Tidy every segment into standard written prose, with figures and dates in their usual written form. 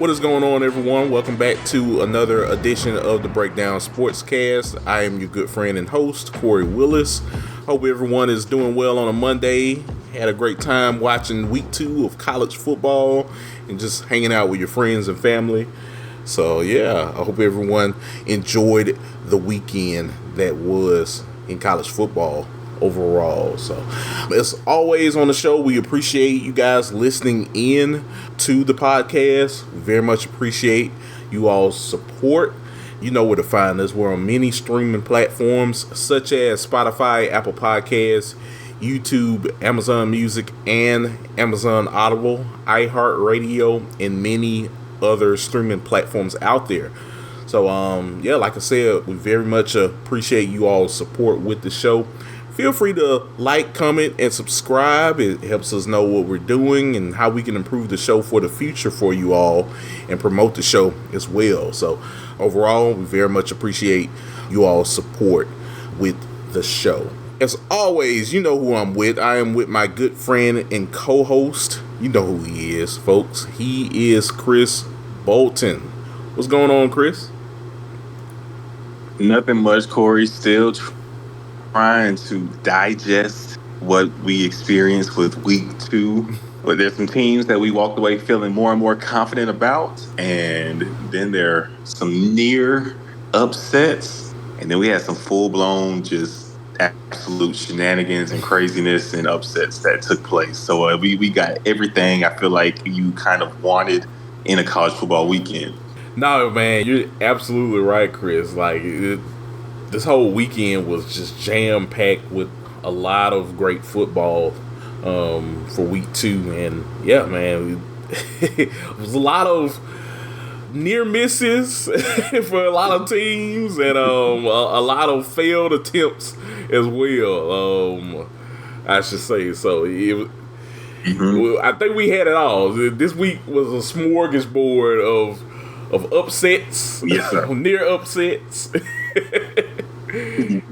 What is going on, everyone? Welcome back to another edition of the Breakdown Sportscast. I am your good friend and host, Kory Willis. Hope everyone is doing well on a Monday. Had a great time watching week 2 of college football and just hanging out with your friends and family. So, yeah, I hope everyone enjoyed the weekend that was in college football overall. So, as always on the show, we appreciate you guys listening in to the podcast. We very much appreciate you all's support. You know where to find us. We're on many streaming platforms such as Spotify, Apple Podcasts, YouTube, Amazon Music, and Amazon Audible, iHeartRadio, and many other streaming platforms out there. So, like I said, we very much appreciate you all's support with the show. Feel free to like, comment, and subscribe. It helps us know what we're doing and how we can improve the show for the future for you all and promote the show as well. So overall, we very much appreciate you all's support with the show. As always, you know who I'm with. I am with my good friend and co-host. You know who he is, folks. He is Chris Bolton. What's going on, Chris? Nothing much, Kory. Still trying to digest what we experienced with week 2. But there's some teams that we walked away feeling more and more confident about. And then there are some near upsets. And then we had some full-blown just absolute shenanigans and craziness and upsets that took place. So we got everything I feel like you kind of wanted in a college football weekend. No, man, you're absolutely right, Chris. Like, this whole weekend was just jam-packed with a lot of great football for week 2. And, yeah, man, it was a lot of near misses for a lot of teams and a lot of failed attempts as well, I should say. So, I think we had it all. This week was a smorgasbord of upsets, yes, sir. Near upsets. It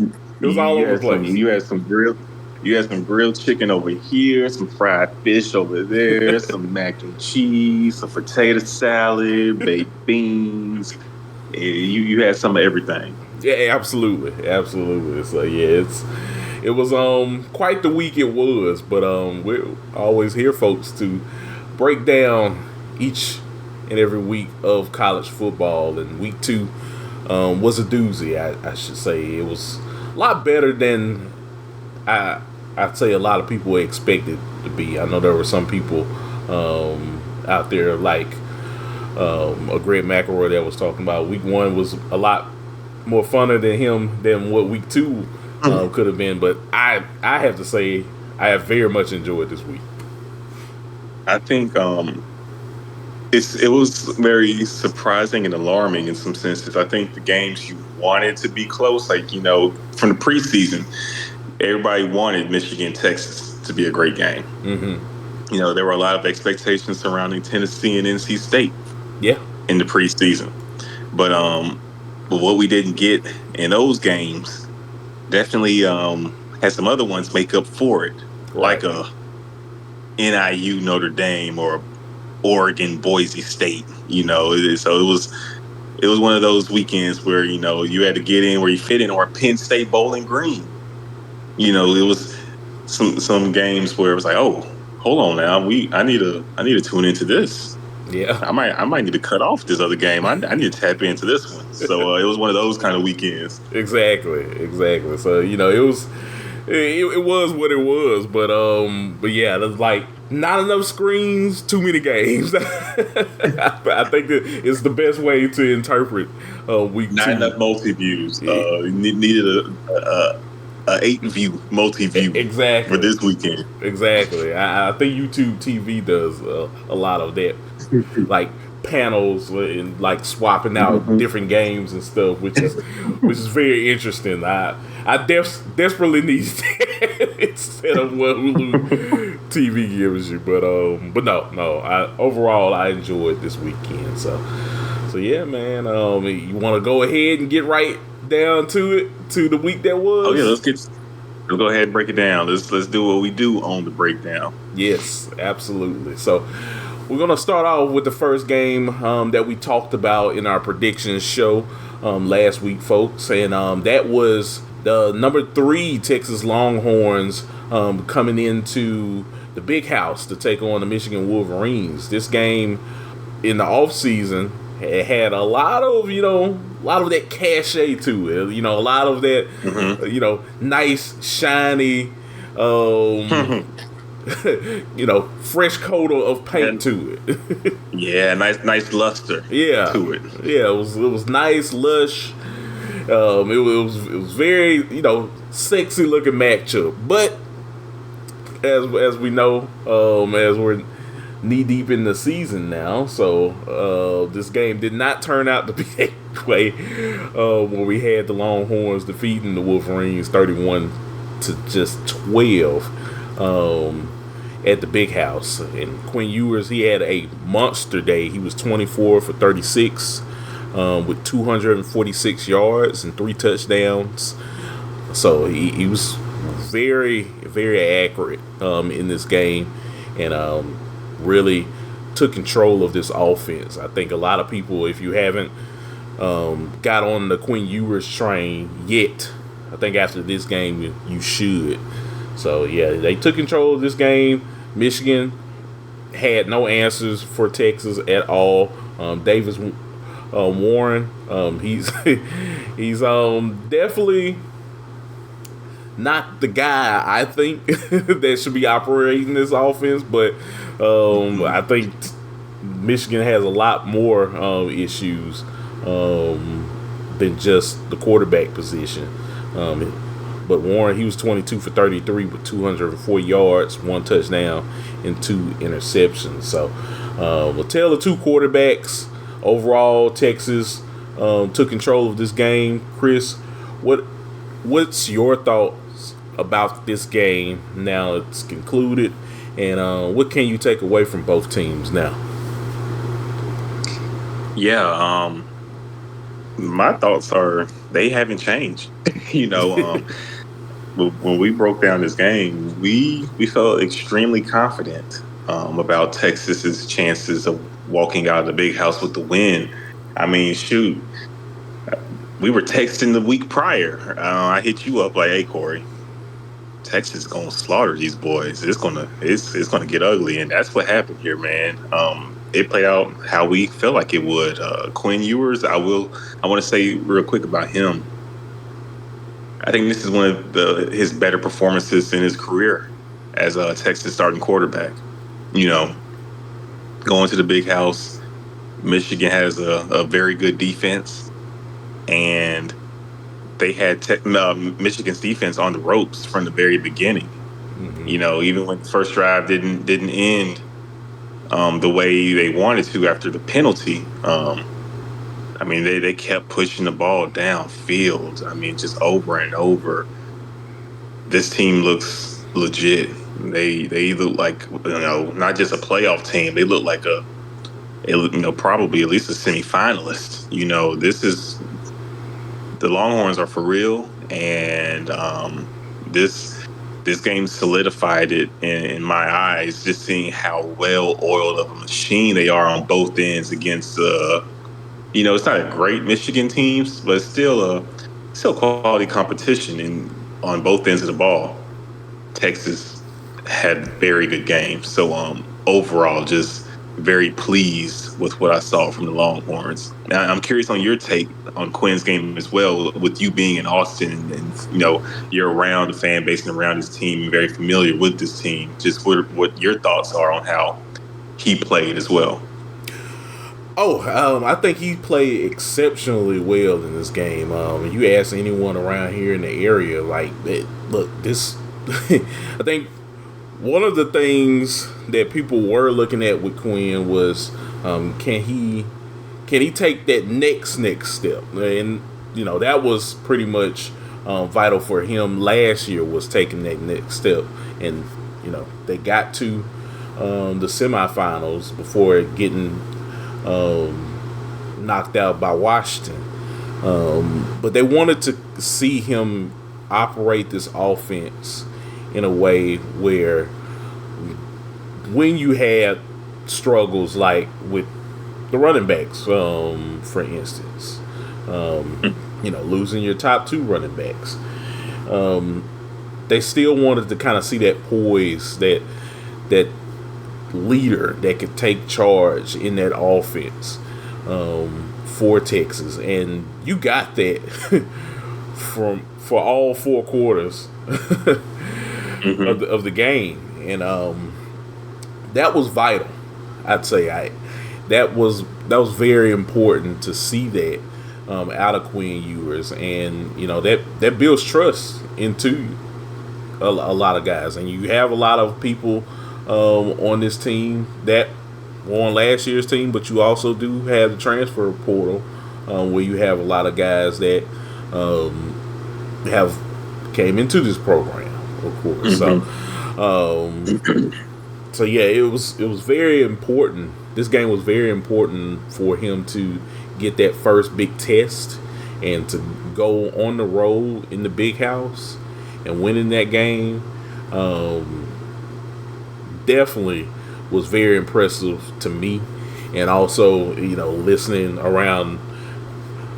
was all over the place. You had some grilled chicken over here, some fried fish over there, some mac and cheese, some potato salad, baked beans. You had some of everything. Yeah, absolutely. So yeah, it was quite the week it was, but we're always here, folks, to break down each and every week of college football. And week 2 was a doozy, I should say. It was a lot better than I'd say a lot of people expected to be. I know there were some people out there like a Greg McElroy that was talking about week 1 was a lot more funner than what week 2 could have been. But I have to say I have very much enjoyed this week. I think it was very surprising and alarming in some senses. I think the games you wanted to be close, like, from the preseason, everybody wanted Michigan, Texas to be a great game. Mm-hmm. There were a lot of expectations surrounding Tennessee and NC State. Yeah. In the preseason. But what we didn't get in those games definitely had some other ones make up for it. Right. Like a NIU Notre Dame or Oregon Boise State, so it was one of those weekends where you had to get in where you fit in, or Penn State Bowling Green. It was some games where it was like, oh, hold on now, I need to tune into this. Yeah, I might need to cut off this other game. I need to tap into this one. So it was one of those kind of weekends. Exactly. So it was what it was, but yeah, there's like not enough screens, too many games. I think that it's the best way to interpret week 2. Not enough multi-views. Needed a 8-view multi-view exactly for this weekend. Exactly. I think YouTube TV does a lot of that, like panels and like swapping out different games and stuff, which is very interesting. I desperately need that instead of what Hulu TV gives you, but no. Overall I enjoyed this weekend. So yeah, man. You want to go ahead and get right down to the week that was? Oh yeah, let's go ahead and break it down. Let's do what we do on the breakdown. Yes, absolutely. So we're gonna start off with the first game that we talked about in our predictions show last week, folks, and that was the number 3 Texas Longhorns coming into the Big House to take on the Michigan Wolverines. This game in the offseason had a lot of that cachet to it. A lot of that, nice, shiny, fresh coat of paint to it. Yeah, nice luster. Yeah, to it. Yeah, it was nice, lush. It was very sexy looking matchup. But as we know, as we're knee deep in the season now, so this game did not turn out to be that way. When we had the Longhorns defeating the Wolverines 31-12 at the Big House. And Quinn Ewers, he had a monster day. He was 24 for 36 with 246 yards and 3 touchdowns. So he was very, very accurate in this game, and really took control of this offense. I think a lot of people, if you haven't got on the Quinn Ewers train yet, I think after this game you should. So yeah, they took control of this game. Michigan had no answers for Texas at all. Davis Warren, he's definitely not the guy I think that should be operating this offense, but I think Michigan has a lot more issues than just the quarterback position. But Warren, he was 22 for 33 with 204 yards, 1 touchdown, and 2 interceptions. So we'll tell the 2 quarterbacks. Overall, Texas took control of this game. Chris, what's your thoughts about this game now it's concluded, and what can you take away from both teams now? Yeah, my thoughts are they haven't changed. When we broke down this game, we felt extremely confident about Texas's chances of walking out of the Big House with the win. I mean, shoot, we were texting the week prior. I hit you up like, "Hey, Kory, Texas gonna slaughter these boys. It's gonna get ugly," and that's what happened here, man. It played out how we felt like it would. Quinn Ewers, I want to say real quick about him. I think this is one of his better performances in his career as a Texas starting quarterback. Going to the Big House, Michigan has a very good defense, and they had Michigan's defense on the ropes from the very beginning. Mm-hmm. Even when the first drive didn't end the way they wanted to after the penalty. They kept pushing the ball downfield. Just over and over. This team looks legit. They look like not just a playoff team. They look like probably at least a semifinalist. The Longhorns are for real, and this game solidified it in my eyes. Just seeing how well oiled of a machine they are on both ends against it's not a great Michigan teams, but still quality competition on both ends of the ball. Texas had very good games. So overall, just very pleased with what I saw from the Longhorns. Now, I'm curious on your take on Quinn's game as well, with you being in Austin and you're around the fan base and around his team and very familiar with this team. Just what your thoughts are on how he played as well. I think he played exceptionally well in this game. You ask anyone around here in the area, this. I think one of the things that people were looking at with Quinn was, can he take that next step? And that was pretty much vital for him last year, was taking that next step. And they got to the semifinals before getting knocked out by Washington, but they wanted to see him operate this offense in a way where when you had struggles like with the running backs, for instance. Losing your top 2 running backs. They still wanted to kind of see that poise, that leader that could take charge in that offense for Texas, and you got that for all 4 quarters of the game, and that was vital. I'd say that was very important to see that out of Quinn Ewers, and that builds trust into a lot of guys, and you have a lot of people on this team that were on last year's team, but you also do have the transfer portal where you have a lot of guys that have came into this program, of course. So yeah, it was very important. This game was very important for him to get that first big test and to go on the road in the big house and winning that game. Definitely was very impressive to me, and also listening around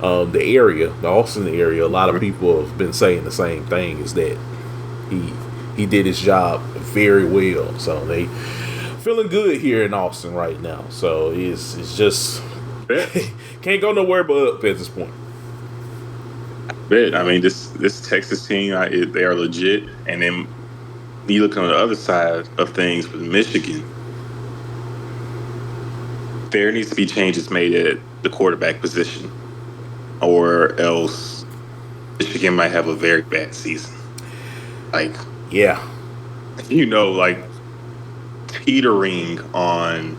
the area, the Austin area, a lot of people have been saying the same thing, is that he did his job very well. So they feeling good here in Austin right now. So it's just can't go nowhere but up at this point. I mean, this Texas team, they are legit. And then you look on the other side of things with Michigan, there needs to be changes made at the quarterback position, or else Michigan might have a very bad season. Like, yeah, teetering on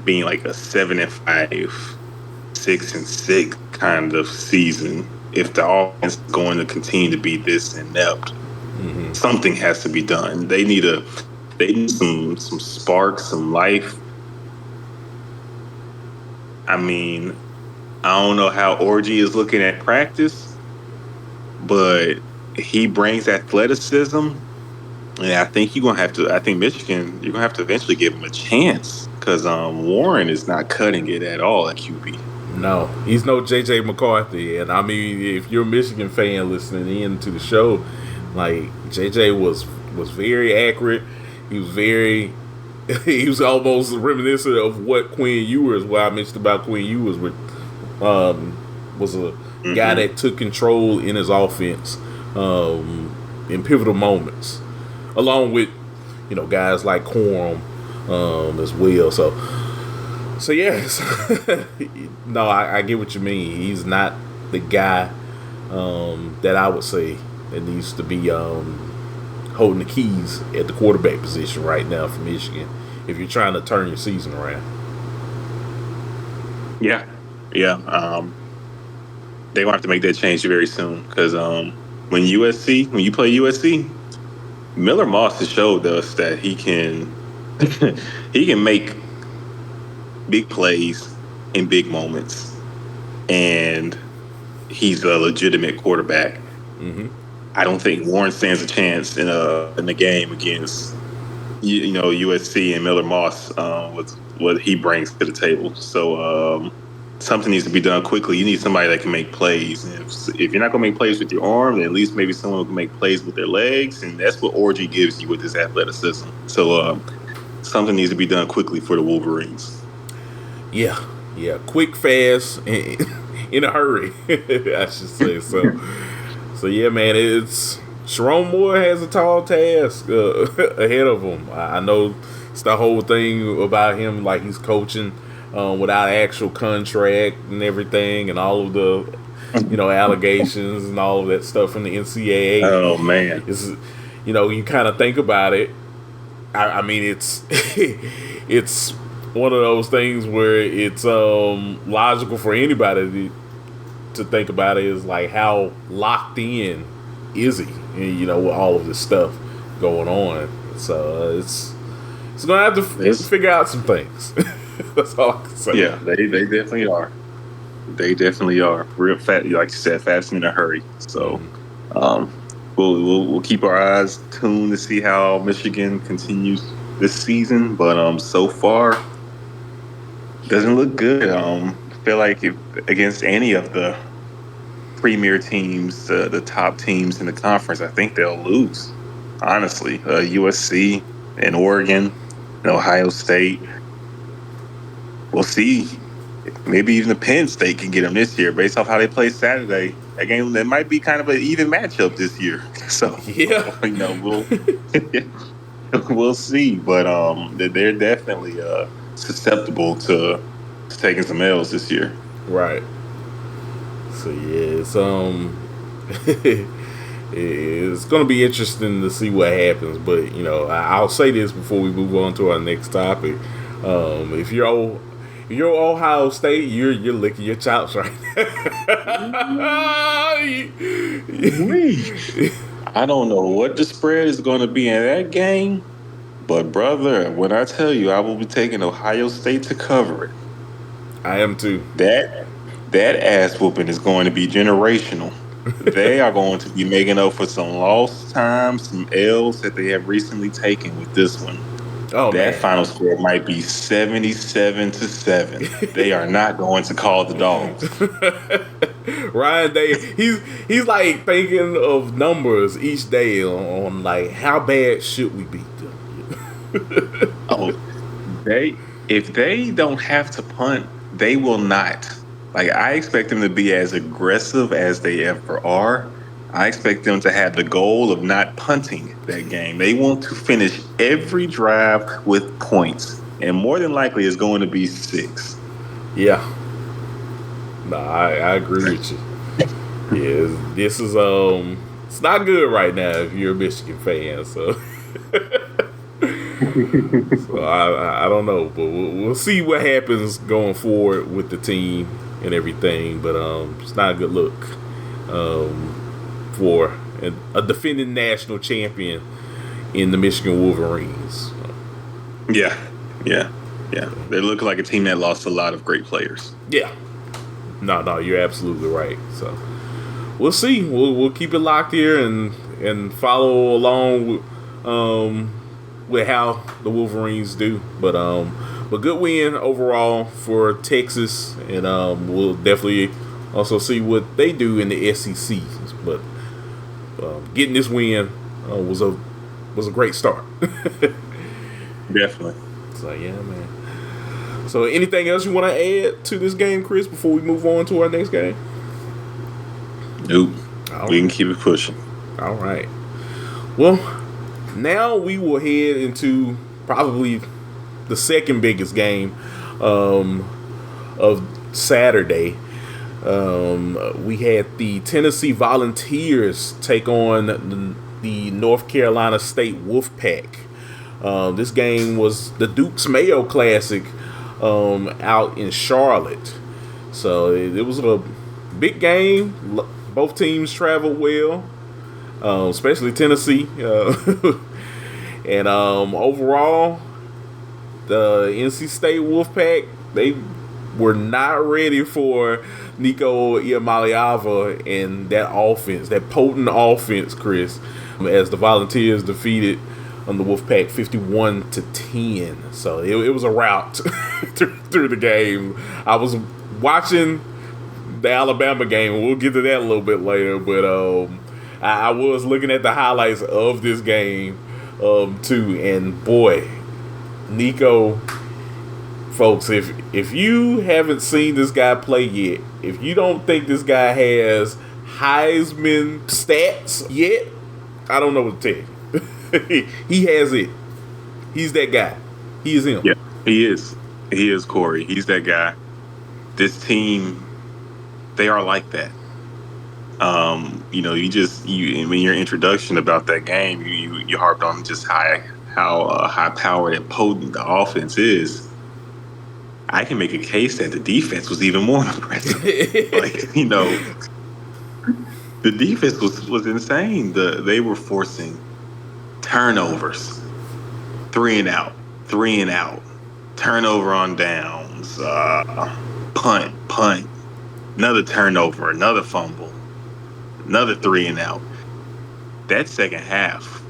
being like a 7-5, 6-6 kind of season. If the offense is going to continue to be this inept, something has to be done. They need some spark, some life. I mean, I don't know how Orgy is looking at practice, but he brings athleticism, and I think I think Michigan, you're gonna have to eventually give him a chance, because Warren is not cutting it at all at QB. No, he's no J.J. McCarthy, and I mean, if you're a Michigan fan listening in to the show, like, J.J. was very accurate. He was almost reminiscent of what Quinn Ewers, what I mentioned about Quinn Ewers, was a guy that took control in his offense in pivotal moments, along with guys like Corum as well. So yes, no, I get what you mean. He's not the guy that I would say that needs to be holding the keys at the quarterback position right now for Michigan if you're trying to turn your season around. Yeah. They're gonna have to make that change very soon, because when you play USC, Miller Moss has showed us that he can make big plays in big moments, and he's a legitimate quarterback. I don't think Warren stands a chance in the game against USC and Miller Moss with what he brings to the table. So something needs to be done quickly. You need somebody that can make plays. And if you're not going to make plays with your arm, then at least maybe someone who can make plays with their legs, and that's what Orgy gives you with his athleticism. So something needs to be done quickly for the Wolverines. Yeah, quick, fast, in a hurry, I should say. So yeah, man, it's Sharon Moore has a tall task ahead of him. I know it's the whole thing about him, like he's coaching without actual contract and everything, and all of the allegations and all of that stuff from the NCAA. Oh man, you kind of think about it. I mean, it's it's one of those things where it's logical for anybody to think about it, is like, how locked in is he? And, with all of this stuff going on. So it's gonna have to figure out some things. That's all I can say. Yeah, they definitely are. They definitely are real fast, like you said, fast and in a hurry. So we'll keep our eyes tuned to see how Michigan continues this season, but so far doesn't look good. I feel like if against any of the premier teams, the top teams in the conference, I think they'll lose. Honestly, USC and Oregon and Ohio State. We'll see. Maybe even the Penn State can get them this year based off how they play Saturday. That game, that might be kind of an even matchup this year. So, Yeah. we'll see. But they're definitely susceptible to taking some L's this year. Right. So yeah, it's gonna be interesting to see what happens. But I'll say this before we move on to our next topic. If you're Ohio State, you're licking your chops right now. I don't know what the spread is going to be in that game, but brother, when I tell you I will be taking Ohio State to cover it, I am too. That ass whooping is going to be generational. They are going to be making up for some lost time, some L's that they have recently taken with this one. Oh, that man. Final score might be 77-7. They are not going to call the dogs. Ryan Day, he's like thinking of numbers each day on like how bad should we beat them. If they don't have to punt, they will not. Like, I expect them to be as aggressive as they ever are. I expect them to have the goal of not punting that game. They want to finish every drive with points, and more than likely it's going to be 6. Yeah. No, I agree with you. Yeah, this is it's not good right now if you're a Michigan fan. So, I don't know, but we'll see what happens going forward with the team and everything. But it's not a good look for a defending national champion in the Michigan Wolverines. Yeah. They look like a team that lost a lot of great players. Yeah. No, you're absolutely right. So we'll see. We'll keep it locked here and follow along with how the Wolverines do. But good win overall for Texas, and we'll definitely also see what they do in the SEC. But getting this win was a great start. Definitely. So yeah, man. So anything else you want to add to this game, Chris, before we move on to our next game? Nope. We can keep it pushing. All right. Well, now we will head into probably the second biggest game of Saturday. We had the Tennessee Volunteers take on the North Carolina State Wolfpack. This game was the Duke's Mayo Classic out in Charlotte. So it was a big game. Both teams traveled well, especially Tennessee. And overall, the NC State Wolfpack, they were not ready for Nico Iamaleava and that offense, that potent offense, Chris, as the Volunteers defeated the Wolfpack 51-10. So it was a rout through the game. I was watching the Alabama game. We'll get to that a little bit later, but I was looking at the highlights of this game too, and boy, Nico, folks, if you haven't seen this guy play yet, if you don't think this guy has Heisman stats yet, I don't know what to tell you. He has it. He's that guy. He is him. Yeah, he is. He is Kory. He's that guy. This team, they are like that. In your introduction about that game, you harped on just how high powered and potent the offense is. I can make a case that the defense was even more impressive. The defense was insane. They were forcing turnovers, 3 and out, turnover on downs, punt, another turnover, another fumble, another 3 and out. That second half,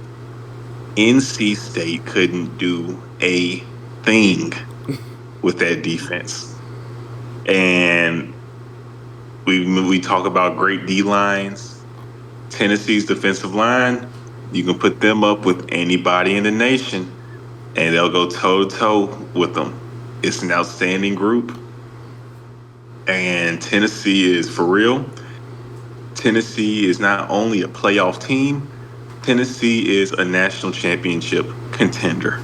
NC State couldn't do a thing with that defense. And we talk about great D lines. Tennessee's defensive line, you can put them up with anybody in the nation, and they'll go toe to toe with them. It's an outstanding group, and Tennessee is for real. Tennessee is not only a playoff team, Tennessee is a national championship contender.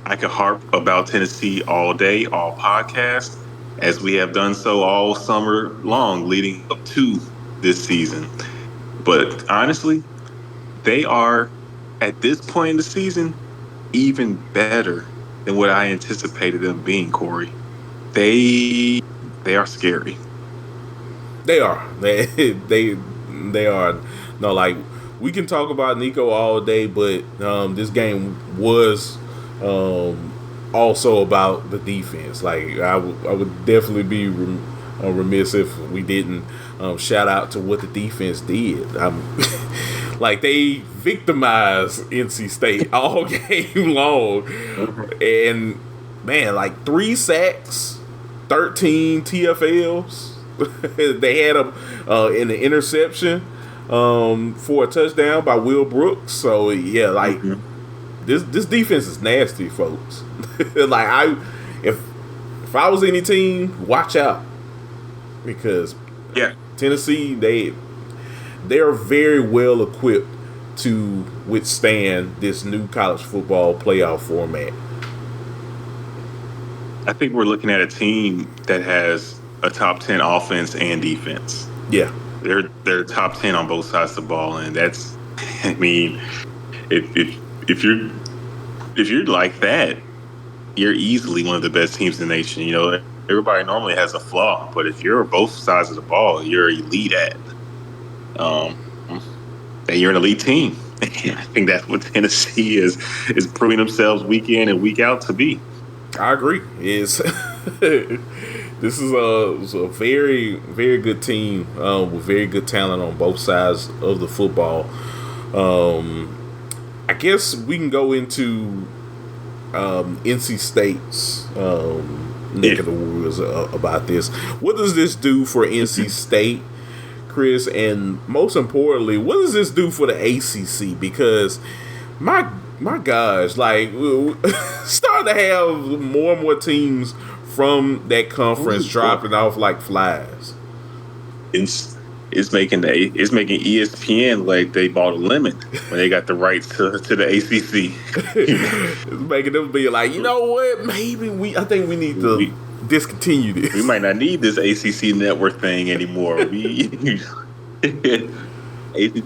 I could harp about Tennessee all day, all podcast, as we have done so all summer long leading up to this season. But honestly, they are, at this point in the season, even better than what I anticipated them being, Kory. They are scary. They are. They are. No, like, we can talk about Nico all day, but this game was also about the defense. Like, I would definitely be remiss if we didn't shout out to what the defense did. Like, they victimized NC State all game long, and man, like 3 sacks, 13 TFLs. They had them in the interception for a touchdown by Will Brooks. So yeah, like this defense is nasty, folks. Like, if I was any team, watch out, because Tennessee, they're very well equipped to withstand this new college football playoff format. I think we're looking at a team that has a top 10 offense and defense. Yeah. They're top 10 on both sides of the ball, and that's, I mean, if you're like that, you're easily one of the best teams in the nation. You know, everybody normally has a flaw, but if you're both sides of the ball, you're elite at. And you're an elite team. I think that's what Tennessee is proving themselves week in and week out to be. I agree. This is a very, very good team with very good talent on both sides of the football. I guess we can go into NC State's neck of the woods about this. What does this do for NC State, Chris? And most importantly, what does this do for the ACC? Because my gosh, like, starting to have more and more teams from that conference dropping off like flies. It's making ESPN like they bought a lemon when they got the rights to the ACC. It's making them be like, you know what? Maybe I think we need to discontinue this. We might not need this ACC network thing anymore. ACC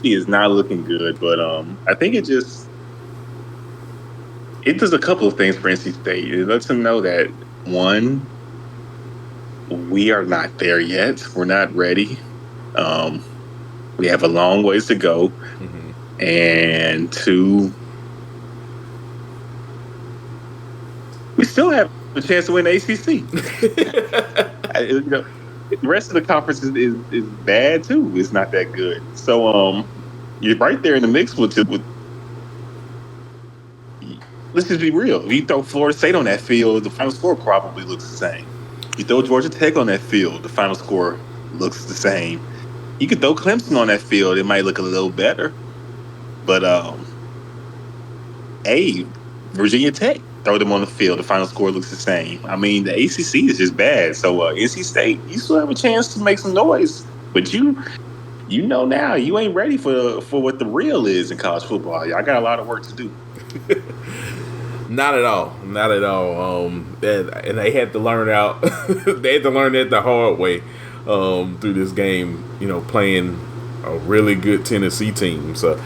is not looking good, but I think it does a couple of things for NC State. It lets them know that, one, we are not there yet. We're not ready. We have a long ways to go. And two, we still have a chance to win the ACC. The rest of the conference is bad too. It's not that good. So you're right there in the mix with. Let's just be real. If you throw Florida State on that field, the final score probably looks the same. You throw Georgia Tech on that field, the final score looks the same. You could throw Clemson on that field, it might look a little better. But Virginia Tech, throw them on the field, the final score looks the same. I mean, the ACC is just bad. So NC State, you still have a chance to make some noise, but you know now you ain't ready for what the real is in college football. Y'all got a lot of work to do. Not at all. And they had to learn out. They had to learn that the hard way through this game. You know, playing a really good Tennessee team. So,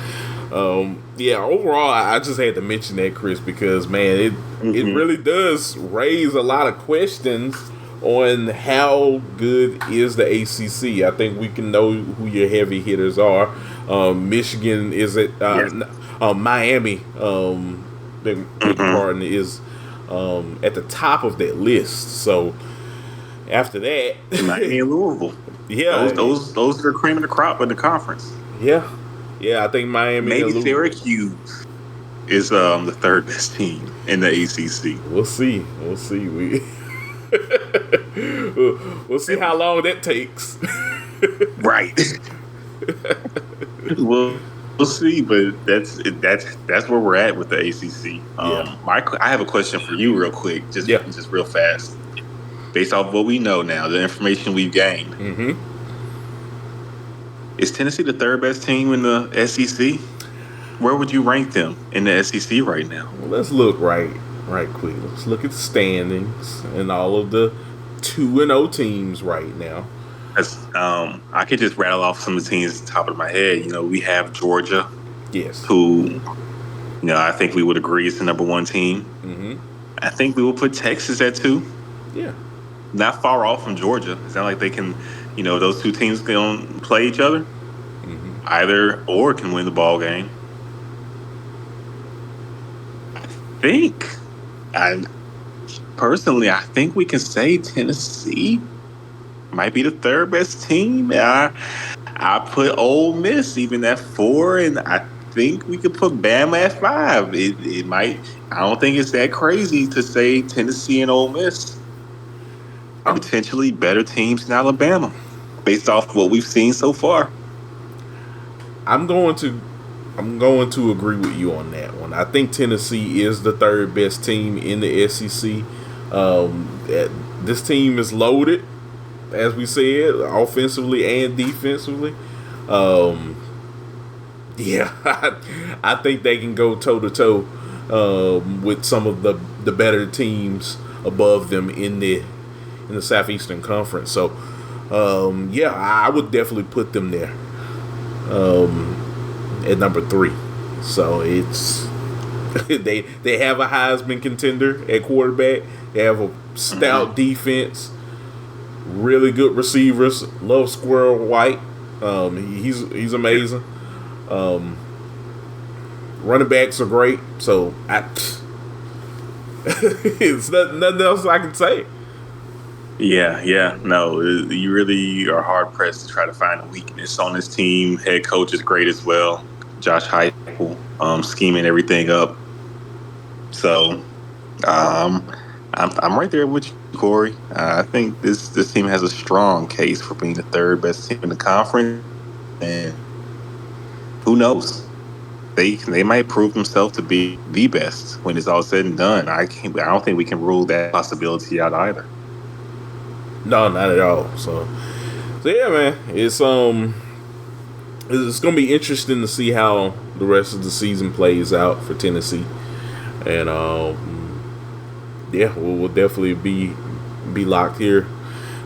overall, I just had to mention that, Chris, because man, it really does raise a lot of questions on how good is the ACC. I think we can know who your heavy hitters are. Michigan is it? Miami. Pardon, is at the top of that list. So after that, Miami and Louisville. Yeah, those are the cream of the crop in the conference. Yeah, I think Miami, maybe Syracuse. is the third best team in the ACC. We'll see. We'll see. We'll see how long that takes. Right. We'll see, but that's where we're at with the ACC. Yeah. I have a question for you, real quick, Yeah. just real fast, based off what we know now, the information we've gained. Mm-hmm. Is Tennessee the third best team in the SEC? Where would you rank them in the SEC right now? Well, let's look right quick. Let's look at the standings and all of the 2-0 teams right now. I could just rattle off some of the teams at the top of my head. We have Georgia. Yes. Who, I think we would agree is the number one team. Mm-hmm. I think we will put Texas at 2. Yeah. Not far off from Georgia. It's not like they can, those two teams can play each other. Mm-hmm. Either or can win the ball game. I think we can say Tennessee might be the third best team. I put Ole Miss even at 4, and I think we could put Bama at 5. It might. I don't think it's that crazy to say Tennessee and Ole Miss are potentially better teams than Alabama, based off what we've seen so far. I'm going to agree with you on that one. I think Tennessee is the third best team in the SEC. This team is loaded, as we said, offensively and defensively. I think they can go toe to toe with some of the better teams above them in the Southeastern Conference. So, I would definitely put them there at number 3. So it's they have a Heisman contender at quarterback. They have a stout defense, really good receivers. Love Squirrel White. He's amazing. Running backs are great. So it's nothing else I can say. Yeah. No, you really are hard pressed to try to find a weakness on this team. Head coach is great as well. Josh Heupel, scheming everything up. So, I'm right there with you, Kory. I think this team has a strong case for being the third best team in the conference, and who knows? They might prove themselves to be the best when it's all said and done. I don't think we can rule that possibility out either. No, not at all. So yeah, man, it's gonna be interesting to see how the rest of the season plays out for Tennessee, and we'll definitely be locked here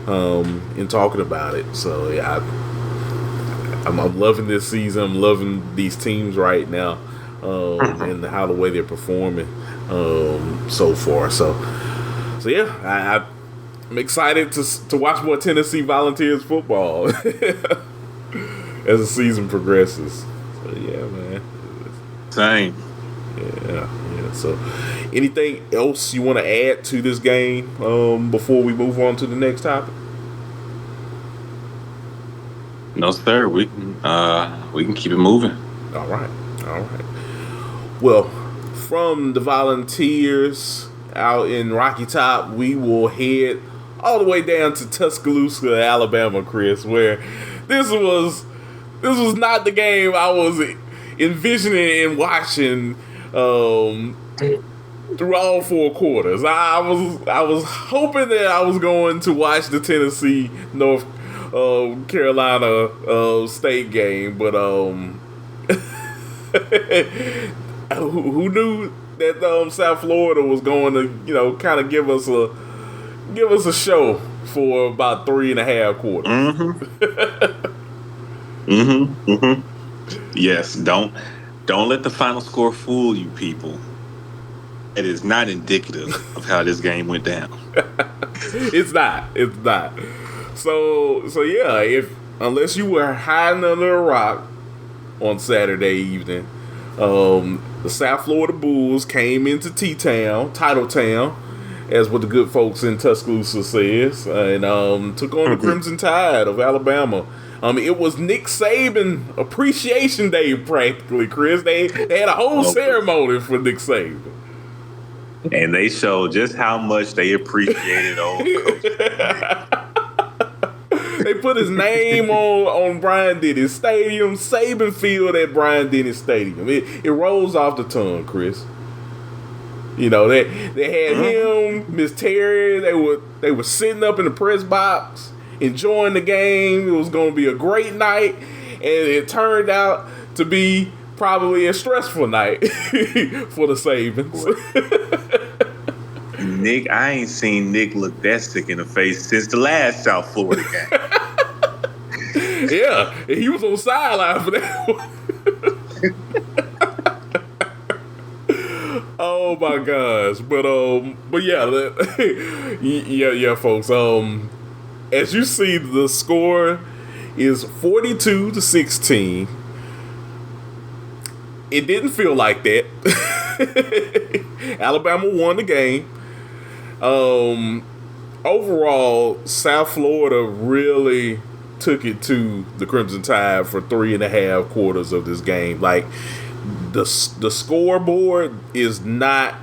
in talking about it. So yeah, I'm loving this season. I'm loving these teams right now, and how the way they're performing so far. So yeah, I'm excited to watch more Tennessee Volunteers football as the season progresses. So yeah, man. Same. Yeah. So, anything else you want to add to this game before we move on to the next topic? No, sir. We can keep it moving. All right. Well, from the Volunteers out in Rocky Top, we will head all the way down to Tuscaloosa, Alabama, Chris, where this was not the game I was envisioning and watching through all 4 quarters. I was hoping that I was going to watch the Tennessee North Carolina State game, but who knew that South Florida was going to kind of give us a show for about 3.5 quarters. Yes, don't let the final score fool you, people. It is not indicative of how this game went down. It's not. So yeah, unless you were hiding under a rock on Saturday evening, the South Florida Bulls came into T-Town, Title Town, as what the good folks in Tuscaloosa says, and took on the Crimson Tide of Alabama. It was Nick Saban Appreciation Day, practically, Chris. They had a whole ceremony for Nick Saban. And they showed just how much they appreciated old Coach. They put his name on Bryant Denny Stadium, Saban Field at Bryant Denny Stadium. It rolls off the tongue, Chris. You know, they had him, Miss Terry. They were sitting up in the press box, enjoying the game. It was going to be a great night, and it turned out to be probably a stressful night for the Sabans. Nick, I ain't seen Nick look that sick in the face since the last South Florida game. Yeah, and he was on the sideline for that one. Oh my gosh! But yeah, yeah, folks. As you see, the score is 42-16. It didn't feel like that. Alabama won the game. Overall, South Florida really took it to the Crimson Tide for 3.5 quarters of this game. Like, the scoreboard is not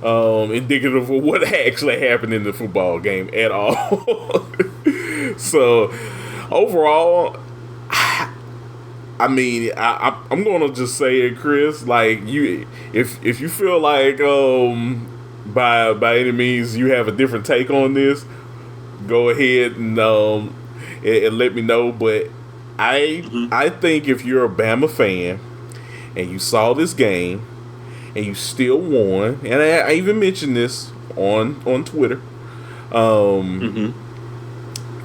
indicative of what actually happened in the football game at all. So, overall, I mean, I'm gonna just say it, Chris. Like, if you feel like by any means you have a different take on this, go ahead and let me know. But I think if you're a Bama fan and you saw this game and you still won, and I even mentioned this on Twitter,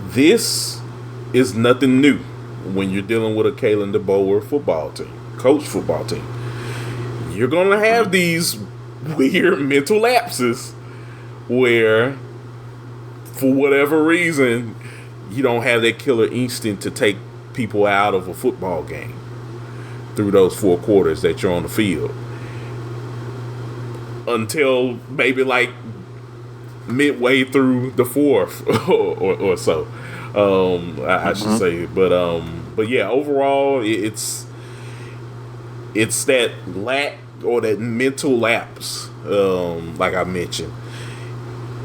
this is nothing new when you're dealing with a Kalen DeBoer football team. You're gonna have these weird mental lapses where, for whatever reason, you don't have that killer instinct to take people out of a football game through those 4 quarters that you're on the field. Until maybe like midway through the 4th or so. I should say. But yeah, overall it's that lack or that mental lapse, like I mentioned.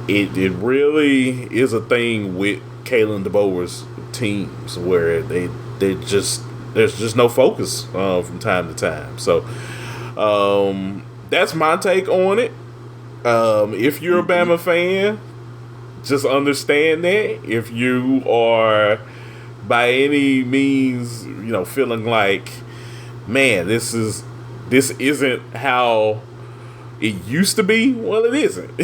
It really is a thing with Kalen DeBoer's teams where there's just no focus from time to time. So that's my take on it. If you're a Bama fan, just understand that. If you are by any means, feeling like, man, this isn't how it used to be, well, it isn't.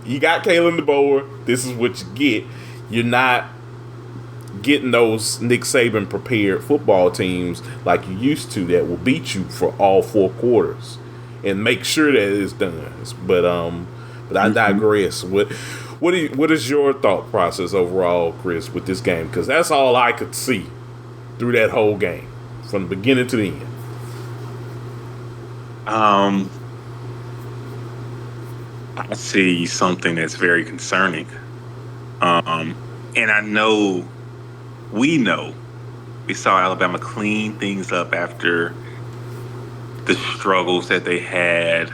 You got Kalen DeBoer. This is what you get. You're not getting those Nick Saban prepared football teams like you used to that will beat you for all 4 quarters and make sure that it's done. But I digress. What is your thought process overall, Chris, with this game? Because that's all I could see through that whole game, from the beginning to the end. I see something that's very concerning. And I know, we saw Alabama clean things up after the struggles that they had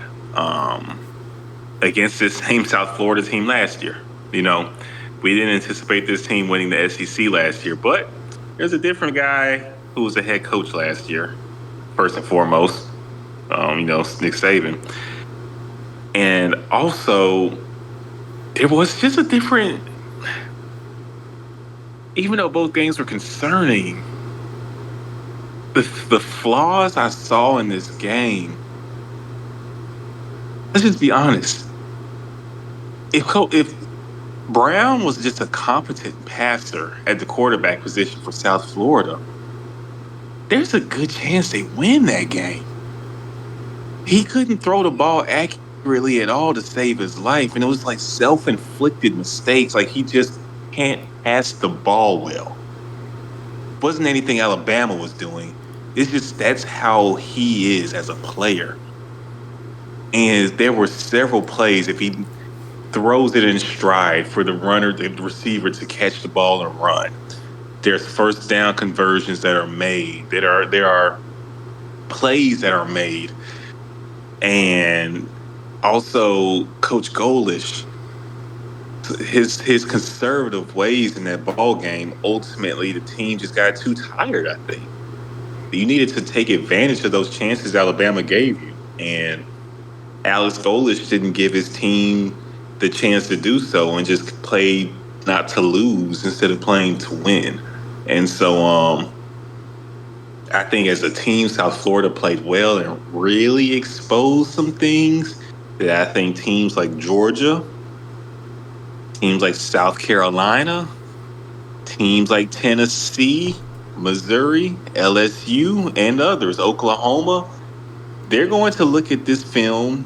against this same South Florida team last year. We didn't anticipate this team winning the SEC last year, but there's a different guy who was the head coach last year, first and foremost, Nick Saban. And also, there was just a different, even though both games were concerning, the flaws I saw in this game, let's just be honest. If Brown was just a competent passer at the quarterback position for South Florida, there's a good chance they win that game. He couldn't throw the ball accurately at all to save his life, and it was like self-inflicted mistakes. Like, he just can't pass the ball well. Wasn't anything Alabama was doing. It's just that's how he is as a player. And there were several plays, if he throws it in stride for the receiver to catch the ball and run, There's first down conversions that are made. There are plays that are made, and also Coach Golish, his conservative ways in that ball game. Ultimately, the team just got too tired. I think you needed to take advantage of those chances Alabama gave you, and Alex Golish didn't give his team the chance to do so, and just played not to lose instead of playing to win. And so, I think as a team, South Florida played well and really exposed some things that I think teams like Georgia, teams like South Carolina, teams like Tennessee, Missouri, LSU, and others, Oklahoma, they're going to look at this film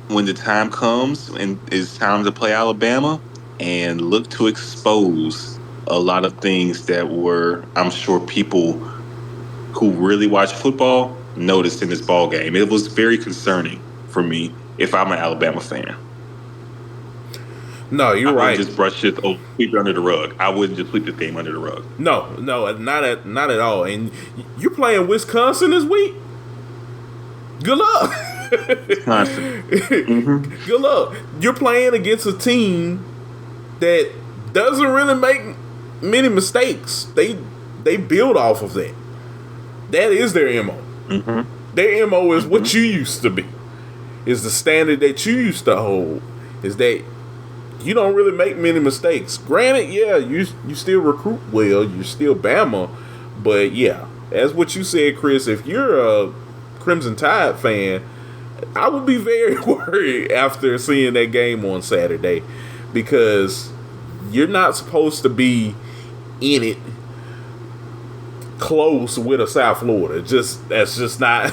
when the time comes and it's time to play Alabama and look to expose a lot of things that were, I'm sure, people who really watch football noticed in this ball game. It was very concerning for me if I'm an Alabama fan. No, you're right. I wouldn't just brush it, sweep it under the rug. I wouldn't just sweep this game under the rug. No, not at all. And you playing Wisconsin this week? Good luck. Wisconsin. Mm-hmm. Good luck. You're playing against a team that doesn't really make many mistakes. They build off of that. That is their MO. Mm-hmm. Their MO is what you used to be. Is the standard that you used to hold. Is that you don't really make many mistakes. Granted, yeah, you still recruit well. You're still Bama. But yeah, as what you said, Chris, if you're a Crimson Tide fan, I would be very worried after seeing that game on Saturday, because you're not supposed to be in it close with a South Florida. That's just not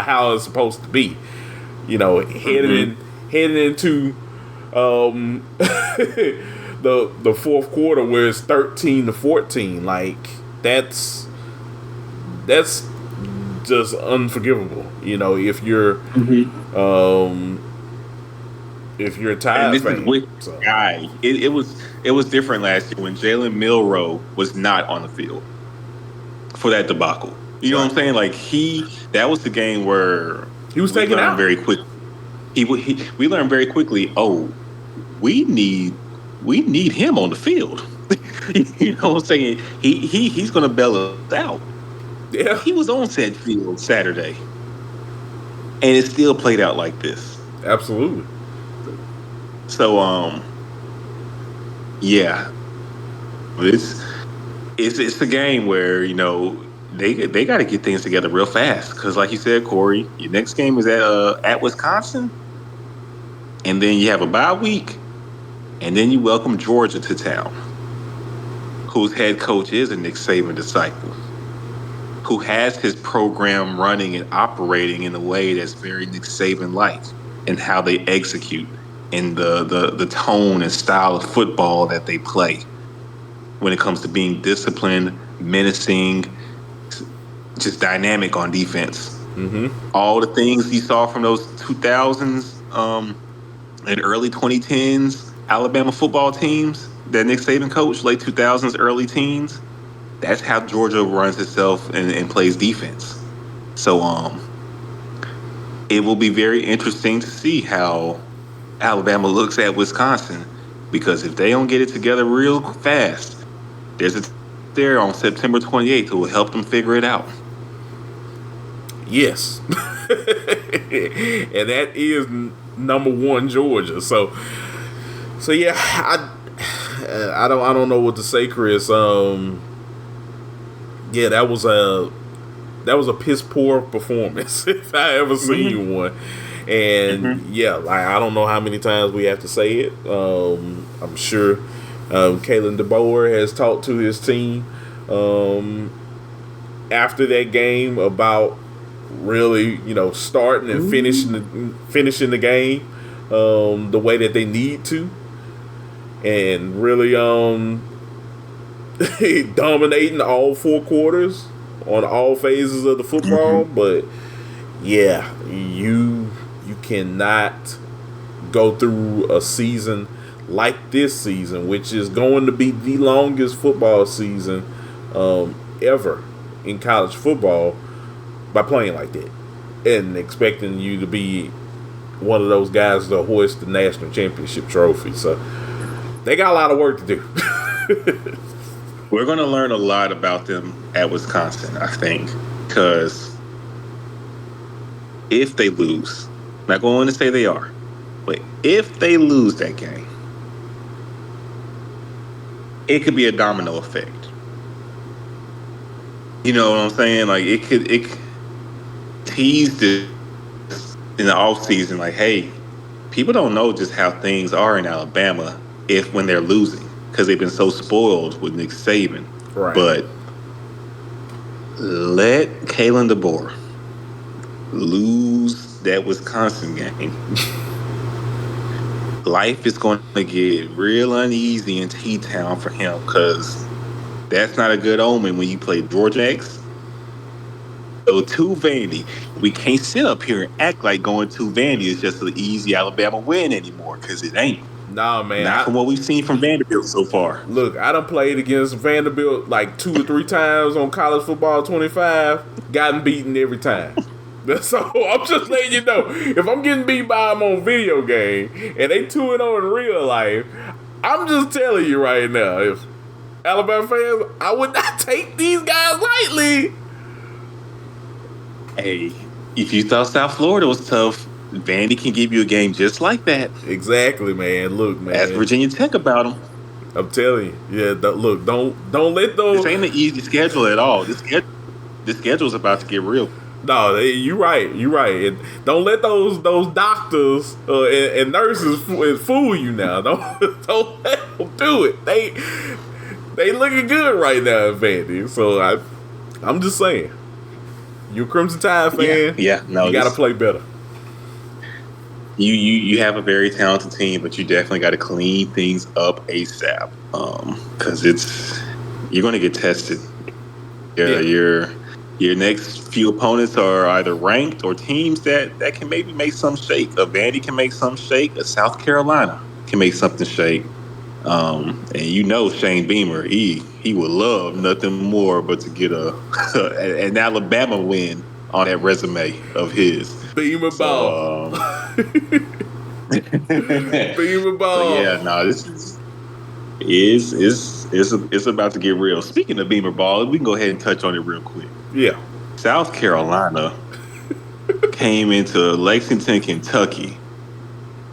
how it's supposed to be. You know, heading into the fourth quarter where it's 13-14, like that's just unforgivable. You know, if you're a Tide fan. Guy, it was different last year when Jalen Milroe was not on the field for that debacle. You know what I'm saying? Like that was the game where he was taken out very quick. We learned very quickly. Oh, we need him on the field. You know what I'm saying? He's going to bail us out. Yeah, he was on said field Saturday, and it still played out like this. Absolutely. So, yeah, it's a game where, you know, they got to get things together real fast, because, like you said, Kory, your next game is at Wisconsin, and then you have a bye week, and then you welcome Georgia to town, whose head coach is a Nick Saban disciple, who has his program running and operating in a way that's very Nick Saban-like in how they execute, and the tone and style of football that they play when it comes to being disciplined, menacing, just dynamic on defense. Mm-hmm. All the things you saw from those 2000s and early 2010s Alabama football teams that Nick Saban coached, late 2000s, early teens, that's how Georgia runs itself and plays defense. So it will be very interesting to see how Alabama looks at Wisconsin, because if they don't get it together real fast, there's a there on September 28th who will help them figure it out. Yes. And that is number one Georgia. So yeah, I don't know what to say, Chris. Yeah, that was a piss poor performance if I ever seen one. And yeah, I don't know how many times we have to say it. I'm sure Kalen DeBoer has talked to his team after that game about really, starting and finishing the game the way that they need to, and really dominating all four quarters on all phases of the football. But yeah, you cannot go through a season like this season, which is going to be the longest football season ever in college football, by playing like that and expecting you to be one of those guys to hoist the national championship trophy. So they got a lot of work to do. We're going to learn a lot about them at Wisconsin, I think, because if they lose, not going to say they are, but if they lose that game, it could be a domino effect. You know what I'm saying? Like it could tease this in the off season. Like, hey, people don't know just how things are in Alabama when they're losing, because they've been so spoiled with Nick Saban. Right. But let Kalen DeBoer lose that Wisconsin game. Life is going to get real uneasy in T-Town for him, because that's not a good omen when you play Georgia X. So to Vandy, we can't sit up here and act like going to Vandy is just an easy Alabama win anymore, because it ain't. Nah, man. Not from what we've seen from Vanderbilt so far. Look, I done played against Vanderbilt like 2 or 3 times on College Football 25. Gotten beaten every time. So I'm just letting you know, if I'm getting beat by them on video game and they 2-0 in real life, I'm just telling you right now, if Alabama fans, I would not take these guys lightly. Hey, if you thought South Florida was tough, Vandy can give you a game just like that. Exactly, man. Look, man. Ask Virginia Tech about them. I'm telling you. Yeah, look, don't let those. This ain't an easy schedule at all. This schedule's about to get real. No, you're right. And don't let those doctors and nurses fool you now. Don't let them do it. They looking good right now in Vandy. So I'm just saying, you a Crimson Tide fan. No, you got to play better. You have a very talented team, but you definitely got to clean things up ASAP. Because you're going to get tested. Your next few opponents are either ranked or teams that can maybe make some shake. A Vandy can make some shake. A South Carolina can make something shake. And you know Shane Beamer, he would love nothing more but to get an Alabama win on that resume of his. Beamer ball. Beamer ball. Yeah, no, this is about to get real. Speaking of Beamer ball, we can go ahead and touch on it real quick. Yeah. South Carolina came into Lexington, Kentucky,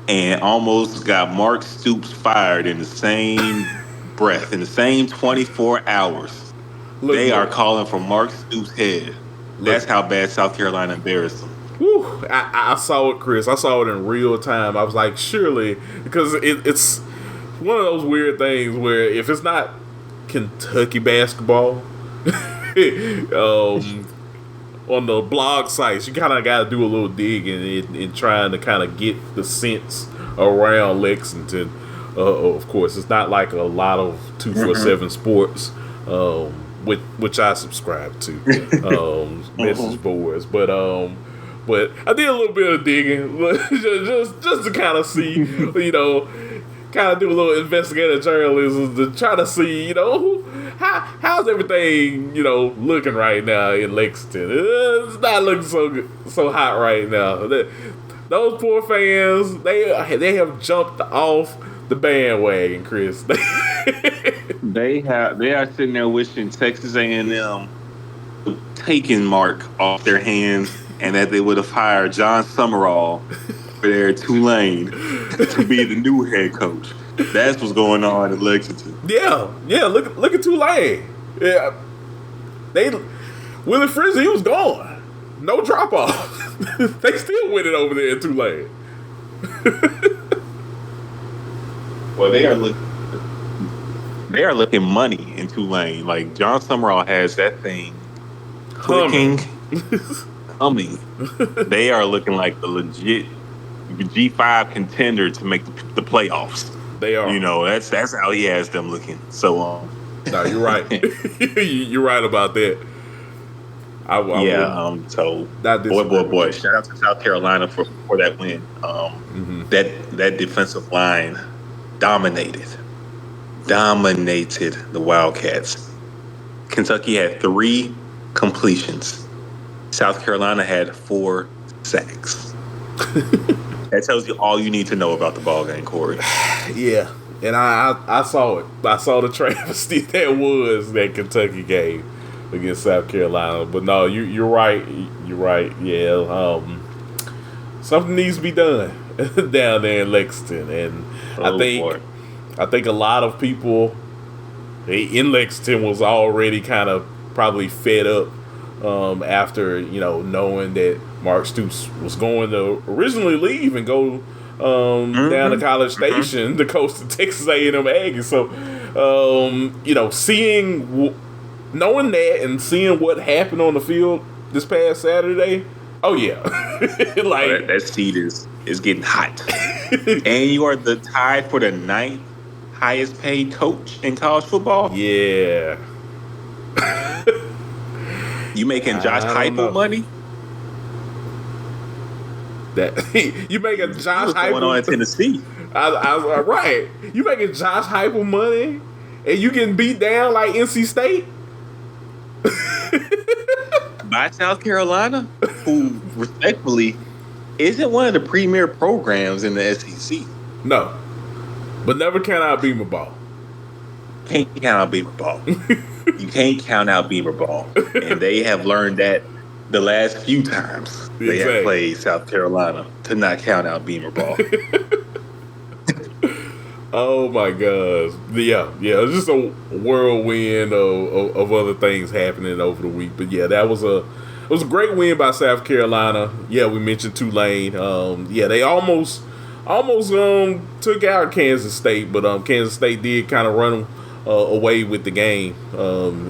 and almost got Mark Stoops fired in the same breath, in the same 24 hours. They are calling for Mark Stoops' head. That's how bad South Carolina embarrassed them. Whew, I saw it, Chris. I saw it in real time. I was like, surely, because it's one of those weird things where if it's not Kentucky basketball, on the blog sites, you kind of got to do a little digging and trying to kind of get the sense around Lexington. Of course, it's not like a lot of 247 Sports, which I subscribe to, message boards, but I did a little bit of digging, just to kind of see, kind of do a little investigative journalism to try to see, how's everything, looking right now in Lexington. It's not looking so hot right now. Those poor fans, they have jumped off the bandwagon, Chris. They are sitting there wishing Texas A&M taking Mark off their hands, and that they would have hired John Summerall over there at Tulane to be the new head coach. That's what's going on in Lexington. Yeah. Look at Tulane. Yeah, Willie Frizzy, he was gone. No drop off. They still win it over there in Tulane. Well, they are looking money in Tulane. Like John Summerall has that thing clicking, humming. They are looking like the legit G5 contender to make the playoffs. They are. That's how he has them looking. So, no, you're right. You're right about that. So boy. Shout out to South Carolina for that win. That defensive line dominated the Wildcats. Kentucky had 3 completions. South Carolina had 4 sacks. That tells you all you need to know about the ball game, Kory. Yeah, and I saw it. I saw the travesty that was that Kentucky game against South Carolina. But no, you're right. You're right. Yeah, something needs to be done down there in Lexington, and I think a lot of people in Lexington was already kind of probably fed up after knowing that Mark Stoops was going to originally leave and go down to College Station to coast to Texas A&M Aggies. So knowing that and seeing what happened on the field this past Saturday, oh yeah, like that seat is getting hot, and you are the tied for the 9th highest paid coach in college football. Yeah. You making Josh Heupel money? That you making Josh Heupel going on in Tennessee? I right. You making Josh Heupel money, and you getting beat down like NC State by South Carolina, who respectfully isn't one of the premier programs in the SEC. No, but never count out Beamer ball. Can't count out Beamer ball. You can't count out Beamer ball, and they have learned that the last few times they have played South Carolina to not count out Beamer ball. Oh my gosh. Yeah. It's just a whirlwind of other things happening over the week. But yeah, it was a great win by South Carolina. Yeah, we mentioned Tulane. They almost took out Kansas State, but Kansas State did kind of run away with the game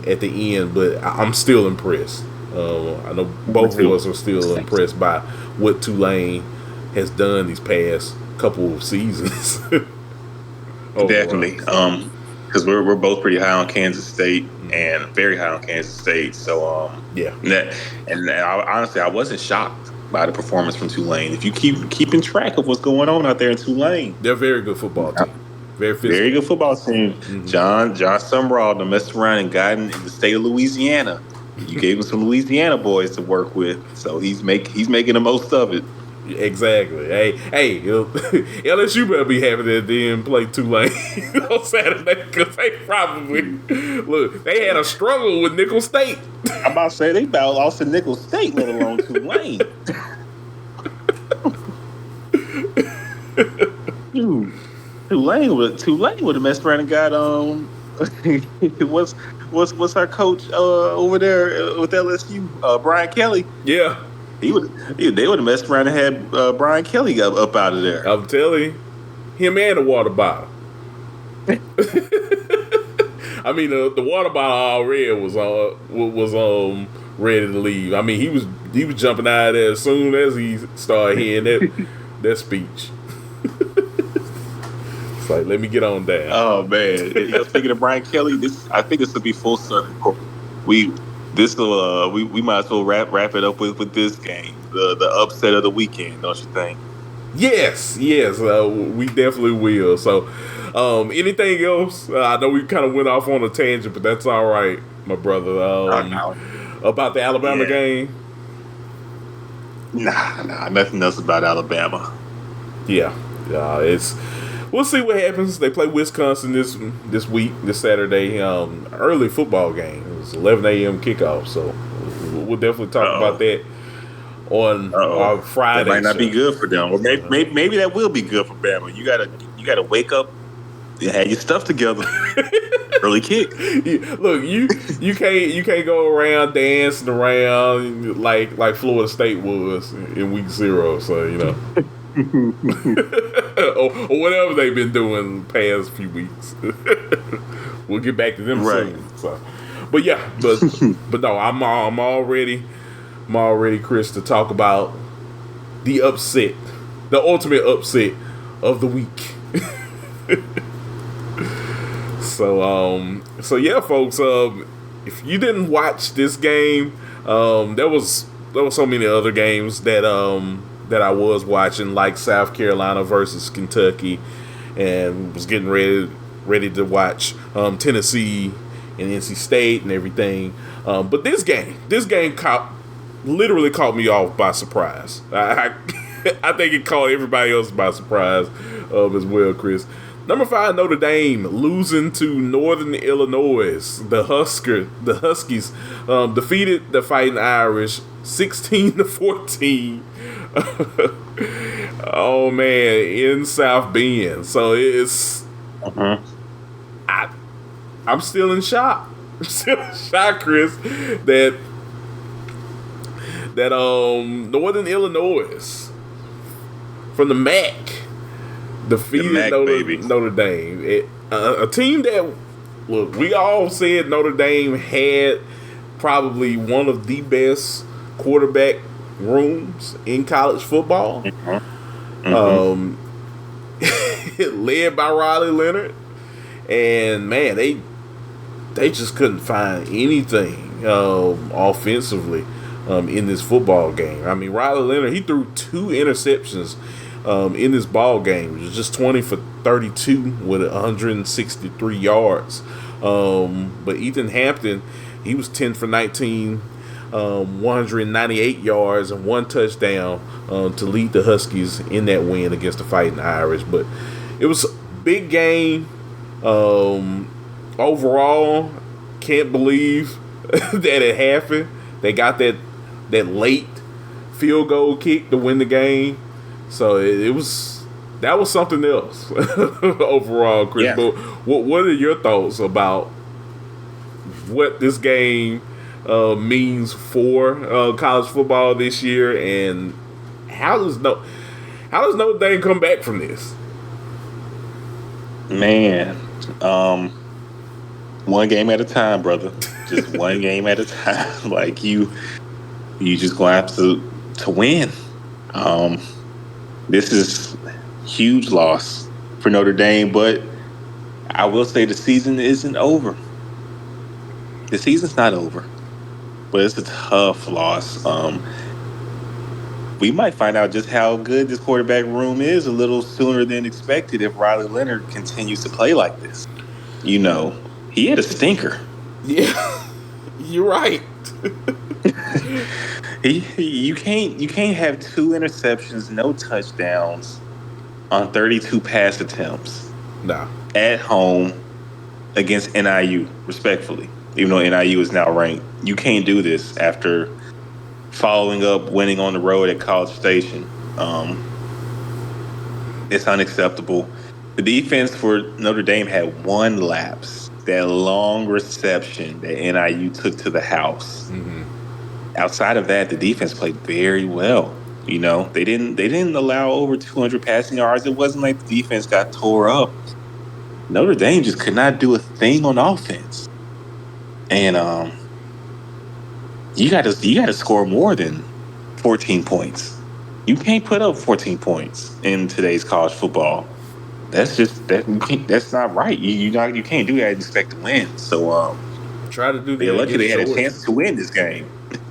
at the end. But I'm still impressed. I know both of us are still impressed by what Tulane has done these past couple of seasons. Definitely, because we're both pretty high on Kansas State and very high on Kansas State. So honestly, I wasn't shocked by the performance from Tulane. If you keeping track of what's going on out there in Tulane, they're a very good football team. Very good football team. Mm-hmm. John Sumrall done messed around and gotten in the state of Louisiana. You gave him some Louisiana boys to work with, so he's making the most of it. Exactly. Hey, LSU better be happy that they didn't play Tulane on Saturday, because they probably they had a struggle with Nicholls State. I'm about to say they about lost to Nicholls State, let alone Tulane. Tulane would have messed around and got what's our coach over there with LSU, Brian Kelly. Yeah. They would have messed around and had Brian Kelly up out of there. I'm telling you, him and the water bottle. I mean, the water bottle already was ready to leave. I mean, he was jumping out of there as soon as he started hearing that speech. It's like, let me get on down. Oh man! Speaking of Brian Kelly, I think this will be full circle. We might as well wrap it up with this game, the upset of the weekend, don't you think? Yes, we definitely will. So, anything else? I know we kind of went off on a tangent, but that's all right, my brother. About the Alabama game? Nah, nothing else about Alabama. Yeah, we'll see what happens. They play Wisconsin this week, this Saturday. Early football game. It was 11 a.m. kickoff, so we'll definitely talk about that on our Friday. That might not be good for them, or maybe that will be good for Bama. You gotta wake up and have your stuff together. Early kick. Look, you can't go around dancing around like Florida State was in week 0. So or whatever they've been doing the past few weeks. We'll get back to them soon. So, but no, I'm all ready, Chris, to talk about the upset, the ultimate upset of the week. So yeah, folks. If you didn't watch this game, there was so many other games that I was watching, like South Carolina versus Kentucky, and was getting ready to watch Tennessee and NC State and everything. But this game literally caught me off by surprise. I think it caught everybody else by surprise as well, Chris. Number 5, Notre Dame losing to Northern Illinois. The Huskies defeated the Fighting Irish 16-14. Oh man, in South Bend. So it's I'm still in shock. I'm still in shock, Chris, that Northern Illinois from the MAC defeated Notre Dame. A team that, look, we all said Notre Dame had probably one of the best quarterback rooms in college football. Led by Riley Leonard. And man, they just couldn't find anything offensively in this football game. I mean, Riley Leonard, he threw 2 interceptions in this ball game. It was just 20 for 32 with 163 yards. But Ethan Hampton, he was 10 for 19, 198 yards and 1 touchdown to lead the Huskies in that win against the Fighting Irish. But it was a big game. Overall, can't believe that it happened. They got that late field goal kick to win the game. So that was something else overall, Chris. Yeah. But what are your thoughts about what this game means for college football this year, and how does Notre Dame come back from this? Man, one game at a time, brother. Just one game at a time. Like you just gonna have to win. This is huge loss for Notre Dame, but I will say the season isn't over. The season's not over, but it's a tough loss. We might find out just how good this quarterback room is a little sooner than expected if Riley Leonard continues to play like this. You know, he had a stinker. Yeah, you're right. You can't have 2 interceptions, no touchdowns on 32 pass attempts. Nah. At home against NIU, respectfully. Even though NIU is now ranked. You can't do this after following up winning on the road at College Station. It's unacceptable. The defense for Notre Dame had 1 lapse. That long reception that NIU took to the house. Mm-hmm. Outside of that, the defense played very well. You know, they didn't allow over 200 passing yards. It wasn't like the defense got tore up. Notre Dame just could not do a thing on offense. And you got to score more than 14 points. You can't put up 14 points in today's college football. That's just that's not right. You can't do that and expect to win. So try to do that. They're lucky they had a chance to win this game.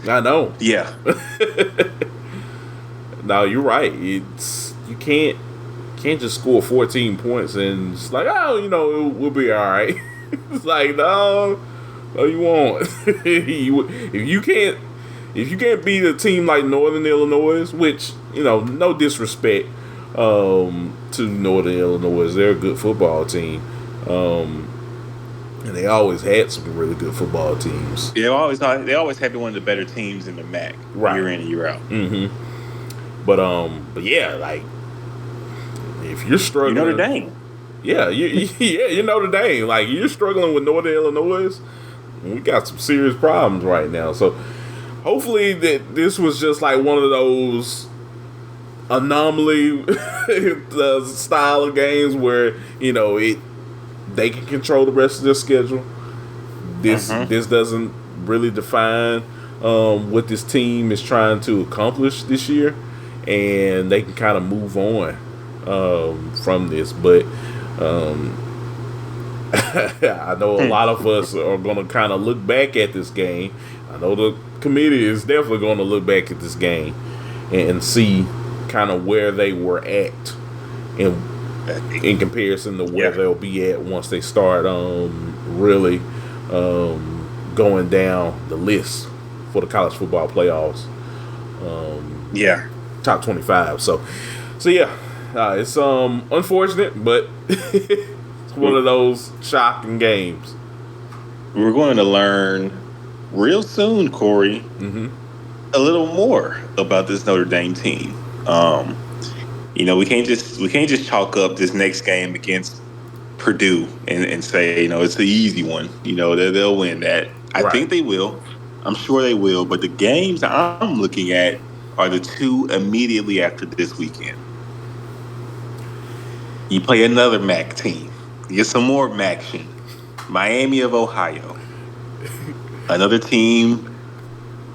I know. Yeah. No, you're right. You can't just score 14 points and it's like, oh, you know, we'll be all right. It's like, no, you won't. If you can't beat a team like Northern Illinois, which, you know, no disrespect to Northern Illinois, they're a good football team, and they always had some really good football teams. They always have been one of the better teams in the MAC, right, year in and year out. Mm-hmm. But yeah, like if you're struggling, Notre Dame. Yeah, you're Notre Dame. Like you're struggling with Northern Illinois, we got some serious problems right now. So hopefully that this was just like one of those anomaly style of games where, you know, they can control the rest of their schedule. This doesn't really define what this team is trying to accomplish this year, and they can kind of move on from this. But I know a lot of us are going to kind of look back at this game. I know the committee is definitely going to look back at this game and see kind of where they were at and in comparison to where they'll be at once they start really going down the list for the college football playoffs. Top 25. So yeah, it's unfortunate, but it's one of those shocking games. We're going to learn real soon, Kory, a little more about this Notre Dame team. We can't just chalk up this next game against Purdue and say, it's an easy one. They'll win that. I think they will. I'm sure they will. But the games I'm looking at are the two immediately after this weekend. You play another MAC team. You get some more MACtion. Miami of Ohio. Another team,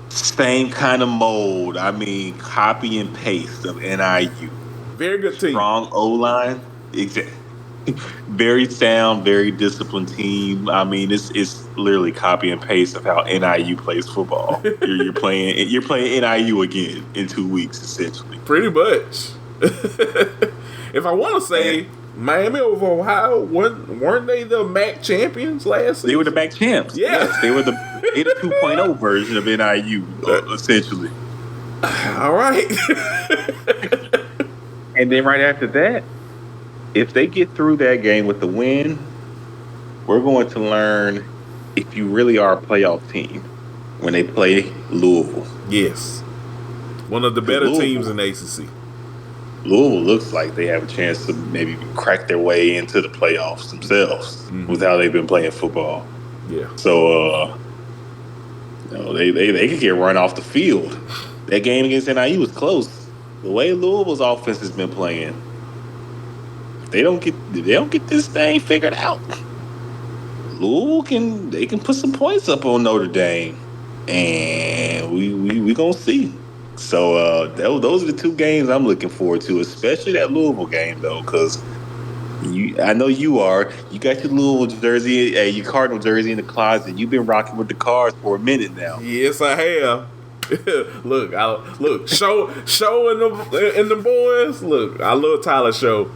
same kind of mold. I mean, copy and paste of NIU. Very good team. Strong O-line. Very sound, very disciplined team. I mean, it's literally copy and paste of how NIU plays football. You're playing NIU again in 2 weeks, essentially. Pretty much. If I want to say, Miami of Ohio, weren't they the MAC champions last season? They were the MAC champs. Yes, they were the 2.0 version of NIU, essentially. All right. And then right after that, if they get through that game with the win, we're going to learn if you really are a playoff team when they play Louisville. Yes. One of the better teams in the ACC. Louisville looks like they have a chance to maybe crack their way into the playoffs themselves with how they've been playing football. Yeah. So, they could get run off the field. That game against NIU was close. The way Louisville's offense has been playing, if they don't get this thing figured out, Louisville can put some points up on Notre Dame, and we gonna see. So those are the two games I'm looking forward to, especially that Louisville game though, because I know you are. You got your Louisville jersey, your Cardinal jersey in the closet. You've been rocking with the Cards for a minute now. Yes, I have. Look, show and the boys. Look, I love Tyler Show.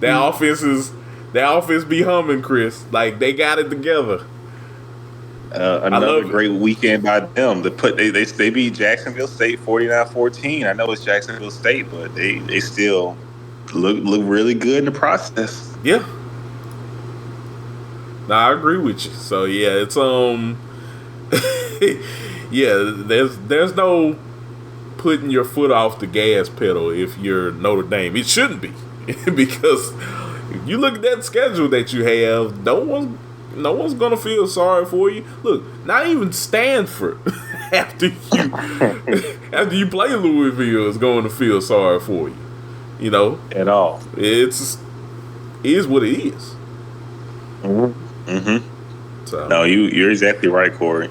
That offense be humming, Chris. Like they got it together. Another great weekend by them. They beat Jacksonville State 49-14. I know it's Jacksonville State, but they still look really good in the process. Yeah. No, I agree with you. So yeah, it's yeah, there's no putting your foot off the gas pedal if you're Notre Dame. It shouldn't be. Because if you look at that schedule that you have, no one's gonna feel sorry for you. Look, not even Stanford after you play Louisville is going to feel sorry for you. At all. It is what it is. So. No, you're exactly right, Kory.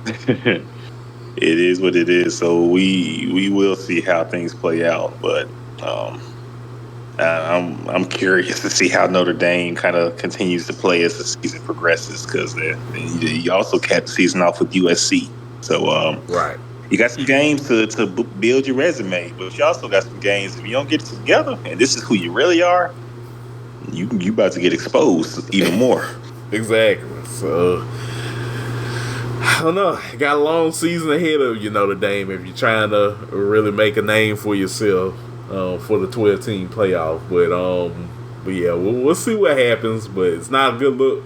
It is what it is. So we will see how things play out, but I'm curious to see how Notre Dame kind of continues to play as the season progresses, because you also capped the season off with USC. So right, you got some games to build your resume, but you also got some games if you don't get it together, and this is who you really are, you about to get exposed even more. Exactly. So I don't know. Got a long season ahead of you, Notre Dame, if you're trying to really make a name for yourself for the 12-team playoff. But yeah, we'll see what happens. But it's not a good look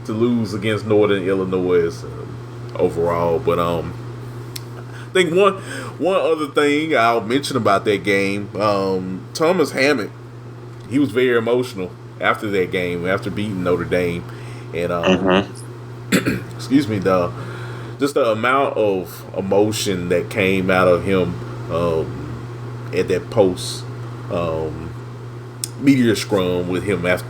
to lose against Northern Illinois overall. But I think one other thing I'll mention about that game, Thomas Hammond, he was very emotional after that game, after beating Notre Dame, and excuse me, just the amount of emotion that came out of him at that post meteor scrum with him after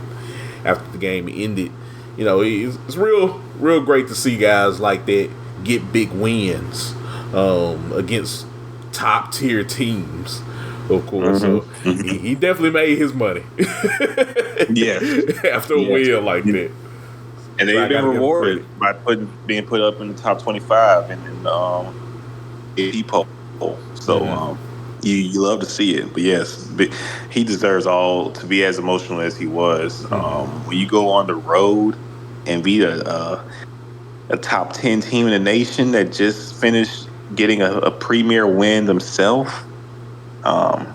the game ended. It's real great to see guys like that get big wins against top tier teams, of course. So he definitely made his money. After a win like that. And they've been rewarded by being put up in the top 25 and in the AP poll. So You love to see it, but yes, he deserves all to be as emotional as he was. When you go on the road and beat a top 10 team in the nation that just finished getting a premier win themselves, um,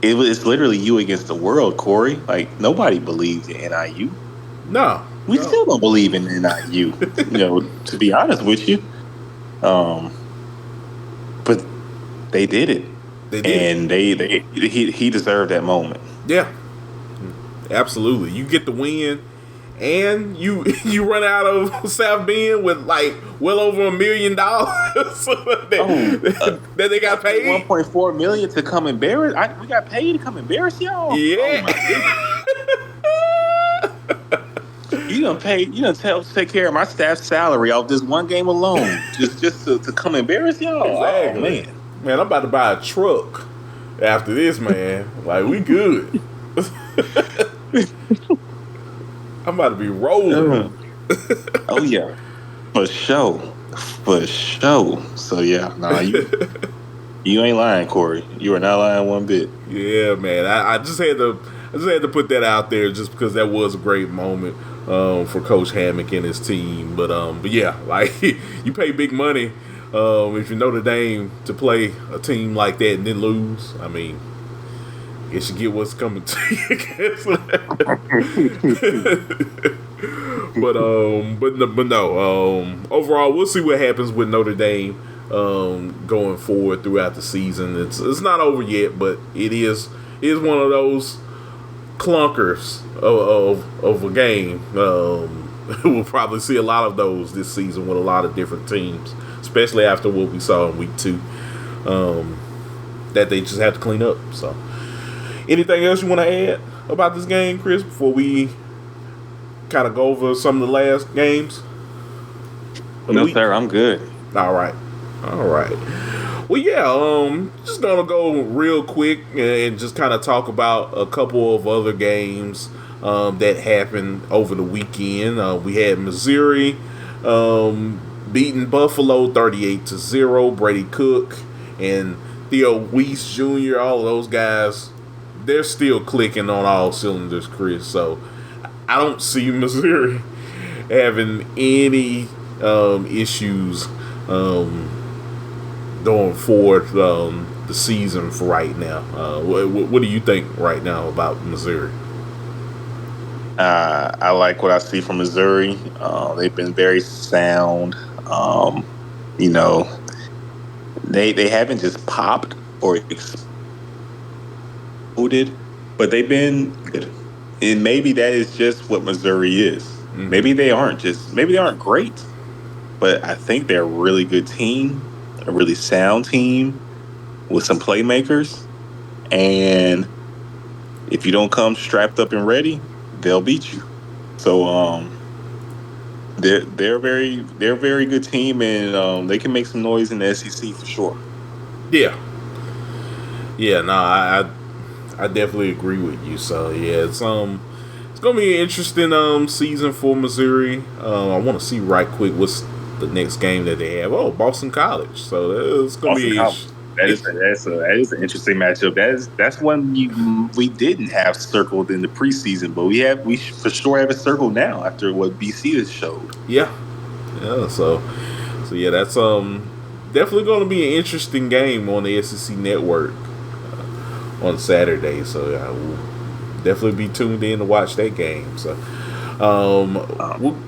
it's literally you against the world, Kory. Like nobody believes in NIU. No, We still don't believe in NIU. To be honest with you, but they did it. they did. And he deserved that moment. Yeah, absolutely. You get the win, and you you run out of South Bend with like well over $1 million that they got paid. 1.4 million to come embarrass. We got paid to come embarrass y'all. Yeah. Oh my goodness. You done paid. You done take care of my staff's salary off this one game alone, just to come embarrass y'all. Exactly. Oh man, I'm about to buy a truck after this, man. Like we good. I'm about to be rolling. Oh yeah, for sure. So yeah, you ain't lying, Kory. You are not lying one bit. Yeah, man. I just had to put that out there just because that was a great moment for Coach Hammock and his team. But yeah, like you pay big money if you Notre Dame to play a team like that and then lose. I mean, you should get what's coming to you. but no. Overall, we'll see what happens with Notre Dame going forward throughout the season. It's not over yet, but it is one of those clunkers of a game. We'll probably see a lot of those this season with a lot of different teams, especially after what we saw in week 2, that they just have to clean up. So, anything else you want to add about this game, Chris, before we kind of go over some of the last games? No, sir, I'm good. All right. Well, yeah, just gonna go real quick and just kind of talk about a couple of other games that happened over the weekend. We had Missouri beating Buffalo 38-0. Brady Cook and Theo Weiss Jr., all of those guys, they're still clicking on all cylinders, Chris. So I don't see Missouri having any issues going forward the season for right now. What do you think right now about Missouri? I like what I see from Missouri. They've been very sound. They haven't just popped or exploded, but they've been good. And maybe that is just what Missouri is. Mm-hmm. Maybe they aren't great, but I think they're a really good team, a really sound team with some playmakers. And if you don't come strapped up and ready, they'll beat you. So they're a very good team, and they can make some noise in the SEC for sure. Yeah. No, I definitely agree with you. So yeah, it's gonna be an interesting season for Missouri. I want to see right quick what's the next game that they have. Oh, Boston College. So it's gonna be. That is an interesting matchup. That's one we didn't have circled in the preseason, but we for sure have it circled now after what BC has showed. Yeah. So yeah, that's definitely going to be an interesting game on the SEC Network on Saturday. So I will definitely be tuned in to watch that game. So we'll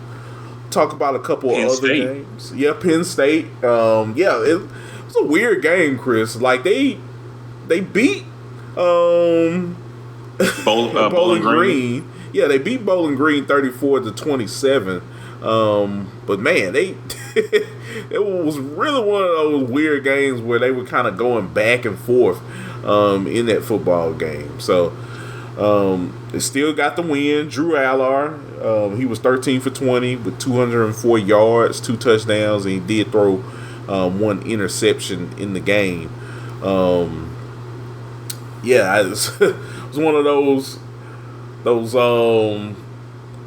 talk about a couple of other games. Yeah, Penn State. It's a weird game, Chris. Like they beat Bowling Green. Yeah, they beat Bowling Green 34-27. But man, it was really one of those weird games where they were kind of going back and forth in that football game. So they still got the win. Drew Allar, he was 13 for 20 with 204 yards, 2 touchdowns, and he did throw one interception in the game. It was one of those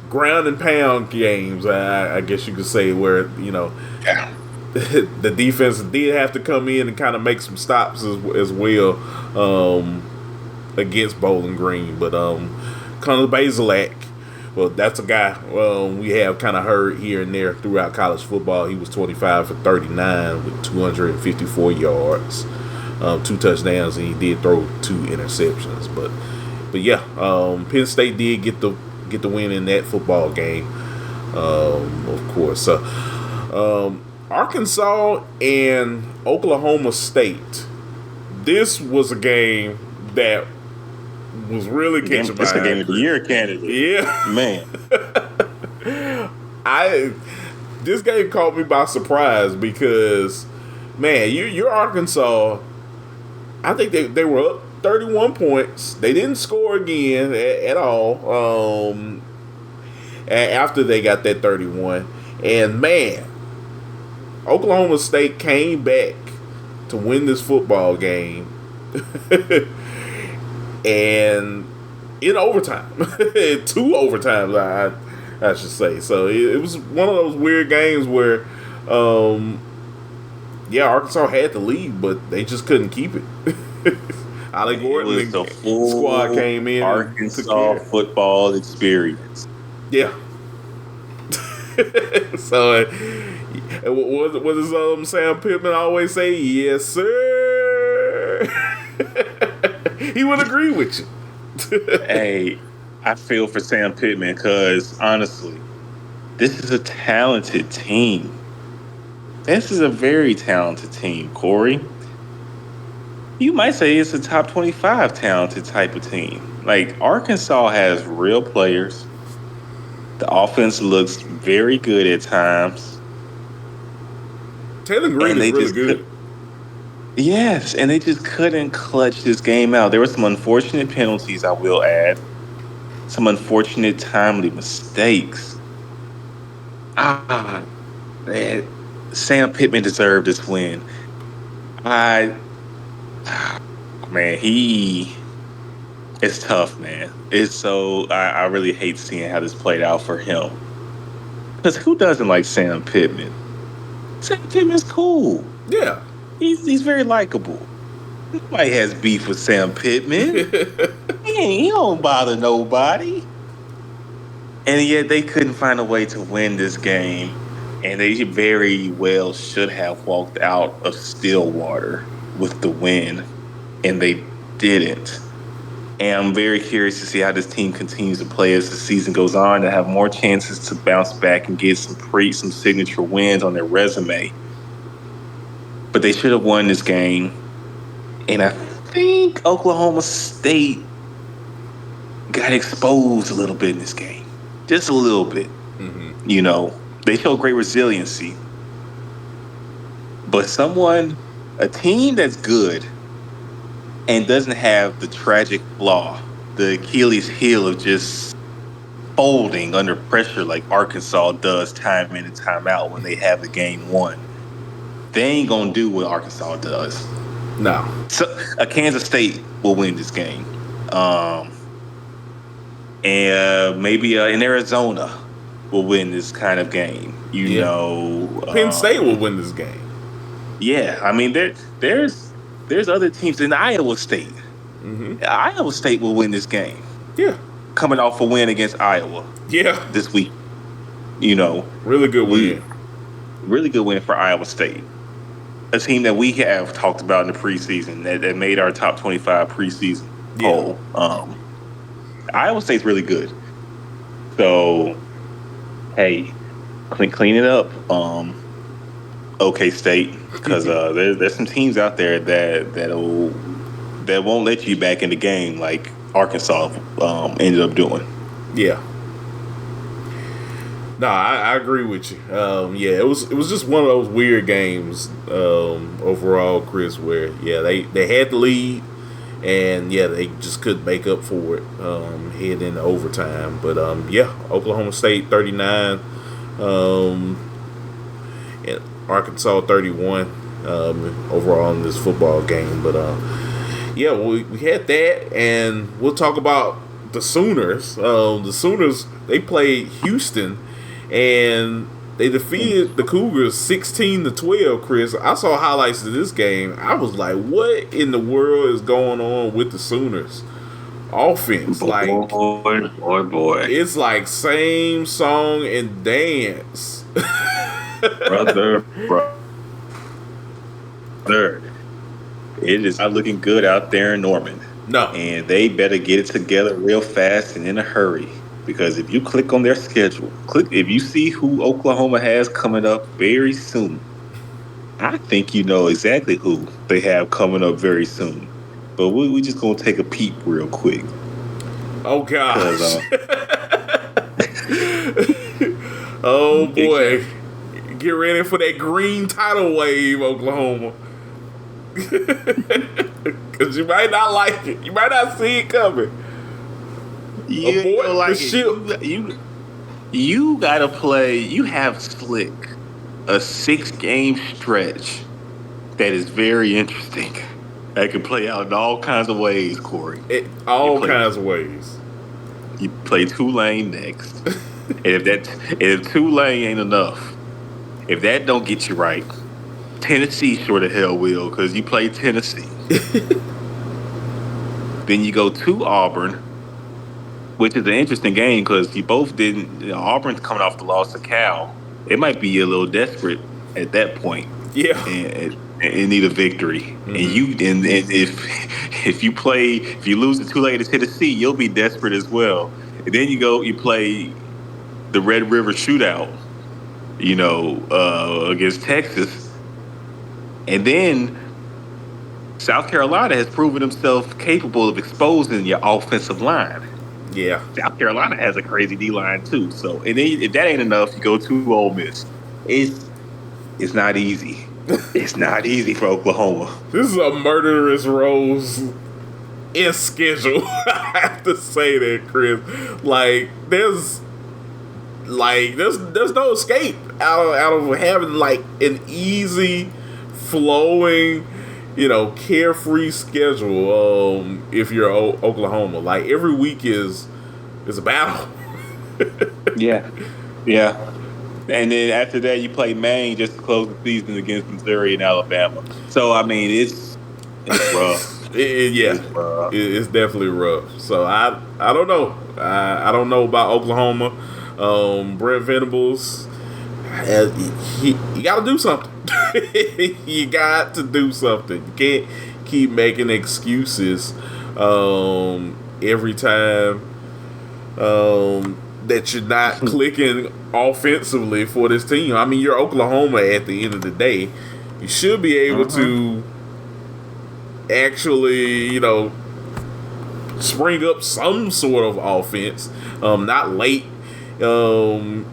ground and pound games, I guess you could say, where the defense did have to come in and kind of make some stops as well against Bowling Green. But Connor Bazelak, well, that's a guy we have kind of heard here and there throughout college football. He was 25 for 39 with 254 yards, 2 touchdowns, and he did throw 2 interceptions. But yeah, Penn State did get the win in that football game, of course. Arkansas and Oklahoma State. This was a game that was really catching my eye. It's a game of the year candidate. Yeah, man. This game caught me by surprise because, man, you're Arkansas. I think they were up 31 points. They didn't score again at all. After they got that 31, and man, Oklahoma State came back to win this football game, and in overtime, 2 overtimes, I should say. So it was one of those weird games where, Arkansas had the lead, but they just couldn't keep it. Ollie Gordon and squad came in. Arkansas football experience. Yeah. So, what does Sam Pittman always say? Yes, sir. He would agree with you. Hey, I feel for Sam Pittman because, honestly, this is a talented team. This is a very talented team, Kory. You might say it's a top 25 talented type of team. Like, Arkansas has real players. The offense looks very good at times. Taylor Green is really good. Yes, and they just couldn't clutch this game out. There were some unfortunate penalties, I will add. Some unfortunate timely mistakes. Man. Sam Pittman deserved this win. It's tough, man. It's so I really hate seeing how this played out for him. Because who doesn't like Sam Pittman? Sam Pittman's cool. Yeah. He's very likable. Nobody has beef with Sam Pittman. He don't bother nobody. And yet they couldn't find a way to win this game. And they very well should have walked out of Stillwater with the win. And they didn't. And I'm very curious to see how this team continues to play as the season goes on and have more chances to bounce back and get some signature wins on their resume. But they should have won this game. And I think Oklahoma State got exposed a little bit in this game. Just a little bit. Mm-hmm. You know, they showed great resiliency. But a team that's good and doesn't have the tragic flaw, the Achilles heel of just folding under pressure like Arkansas does time in and time out when they have the game won. They ain't going to do what Arkansas does. No. So Kansas State will win this game. And maybe in Arizona will win this kind of game. You know. Penn State will win this game. Yeah. I mean, there's other teams in Iowa State. Mm-hmm. Iowa State will win this game. Yeah. Coming off a win against Iowa. Yeah. This week. You know. Really good win. Really good win for Iowa State. A team that we have talked about in the preseason that made our top 25 preseason poll. Iowa State's really good. So, hey, clean it up, OK State, because there's some teams out there that won't let you back in the game like Arkansas ended up doing. Yeah. No, I agree with you. It was just one of those weird games overall, Chris, where they had the lead and they just couldn't make up for it heading into overtime. But Oklahoma State 39, and Arkansas 31 overall in this football game. But we had that, and we'll talk about the Sooners. The Sooners, they played Houston. And They defeated the Cougars 16-12. Chris, I saw highlights of this game. I was like, "What in the world is going on with the Sooners offense?" Boy. It's like same song and dance. brother. It is not looking good out there in Norman. No. And they better get it together real fast and in a hurry. Because if you click on their schedule, if you see who Oklahoma has coming up very soon, I think you know exactly who they have coming up very soon. But we just going to take a peep real quick. Oh, gosh. Oh, boy. Get ready for that green tidal wave, Oklahoma. Because you might not like it. You might not see it coming. You gotta play. You have Slick a 6-game stretch that is very interesting. That can play out in all kinds of ways, Kory. All kinds of ways. You play Tulane next, and if Tulane ain't enough, if that don't get you right, Tennessee sure the hell will, because you play Tennessee. Then you go to Auburn, which is an interesting game because you both didn't. Auburn's coming off the loss to Cal. It might be a little desperate at that point. Yeah, and need a victory. Mm-hmm. And if you lose to Tulane to Tennessee, you'll be desperate as well. And then you play the Red River Shootout, against Texas, and then South Carolina has proven himself capable of exposing your offensive line. Yeah, South Carolina has a crazy D line too. So, and then if that ain't enough, you go to Ole Miss. It's not easy. It's not easy for Oklahoma. This is a murderous rose in schedule. I have to say that, Chris. There's no escape out of having an easy, flowing, carefree schedule. If you're Oklahoma, every week is a battle. Yeah. And then after that, you play Maine just to close the season against Missouri and Alabama. So I mean, it's rough. It's definitely rough. So I don't know. I don't know about Oklahoma. Brent Venables, you got to do something. You got to do something. You can't keep making excuses every time that you're not clicking offensively for this team. I mean, you're Oklahoma at the end of the day. You should be able to actually, spring up some sort of offense. Not late in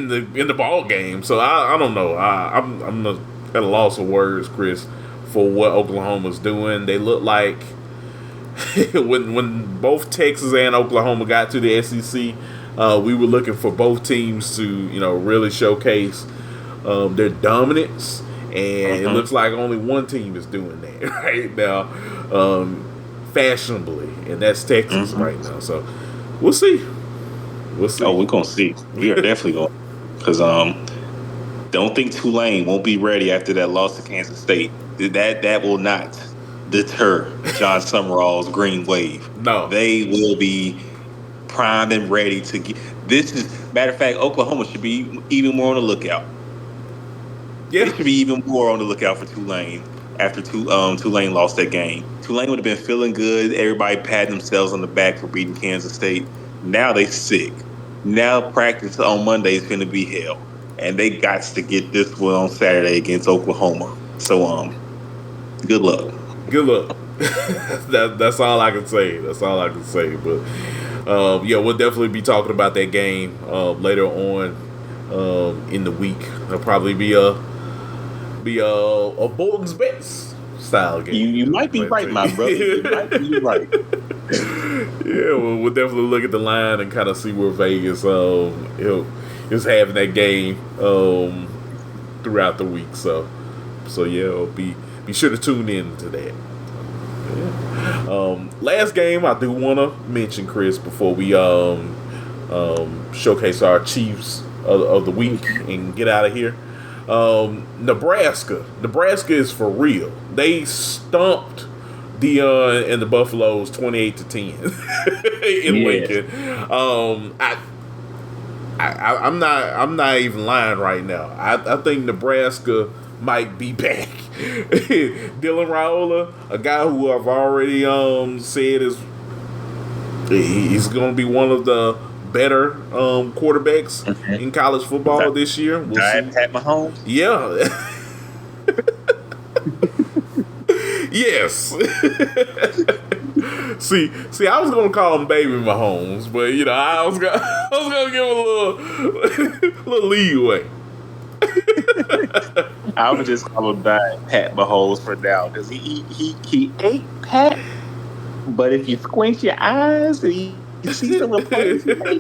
the ball game. So I don't know. I'm at a loss of words, Chris, for what Oklahoma's doing. They look like when both Texas and Oklahoma got to the SEC, we were looking for both teams to really showcase their dominance, and it looks like only one team is doing that right now, fashionably, and that's Texas right now. So we'll see. Oh, we're gonna see. We are definitely going, because don't think Tulane won't be ready after that loss to Kansas State. That will not deter John Summerall's Green Wave. No, they will be primed and ready to get. This is matter of fact, Oklahoma should be even more on the lookout. Yeah, they should be even more on the lookout for Tulane after Tulane lost that game. Tulane would have been feeling good. Everybody patting themselves on the back for beating Kansas State. Now they sick. Now practice on Monday is going to be hell, and they got to get this one on Saturday against Oklahoma. So good luck. Good luck. That's all I can say. That's all I can say. But we'll definitely be talking about that game later on in the week. It'll probably be a Bolton's Bets style game. You might be right, my brother. You might be right. Yeah, we'll definitely look at the line and kind of see where Vegas is having that game throughout the week. So yeah, be sure to tune in to that. Yeah. Last game I do want to mention, Chris, before we showcase our Chiefs of the week and get out of here. Nebraska. Nebraska is for real. They stumped Dion and the Buffaloes 28-10 in Yes. Lincoln. I'm not even lying right now. I think Nebraska might be back. Dylan Raiola, a guy who I've already said he's going to be one of the better quarterbacks in college football this year. We'll see. Pat Mahomes. Yeah. Yes. see, I was gonna call him Baby Mahomes, but I was gonna give him a little leeway. I would just call him Pat Mahomes for now because he ain't Pat. But if you squint your eyes and you see some of the plays, hey,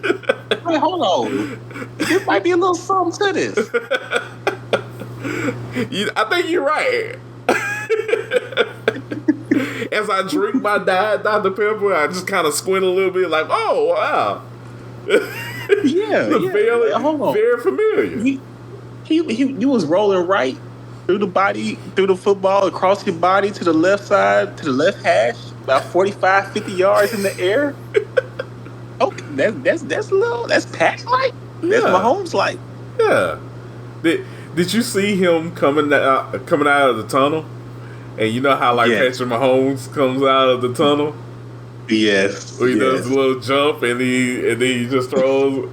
hold on, there might be a little something to this. I think you're right. As I drink my Diet Dr. Pepper, I just kind of squint a little bit, like, oh wow, Very, hold on, very familiar. He was rolling right through the football, across your body to the left side, to the left hash, about 45, 50 yards in the air. Okay, that's Pat like. That's Mahomes like. Yeah. Did you see him coming out of the tunnel? And you know how Patrick Mahomes comes out of the tunnel? Yes. Where he does a little jump and then he just throws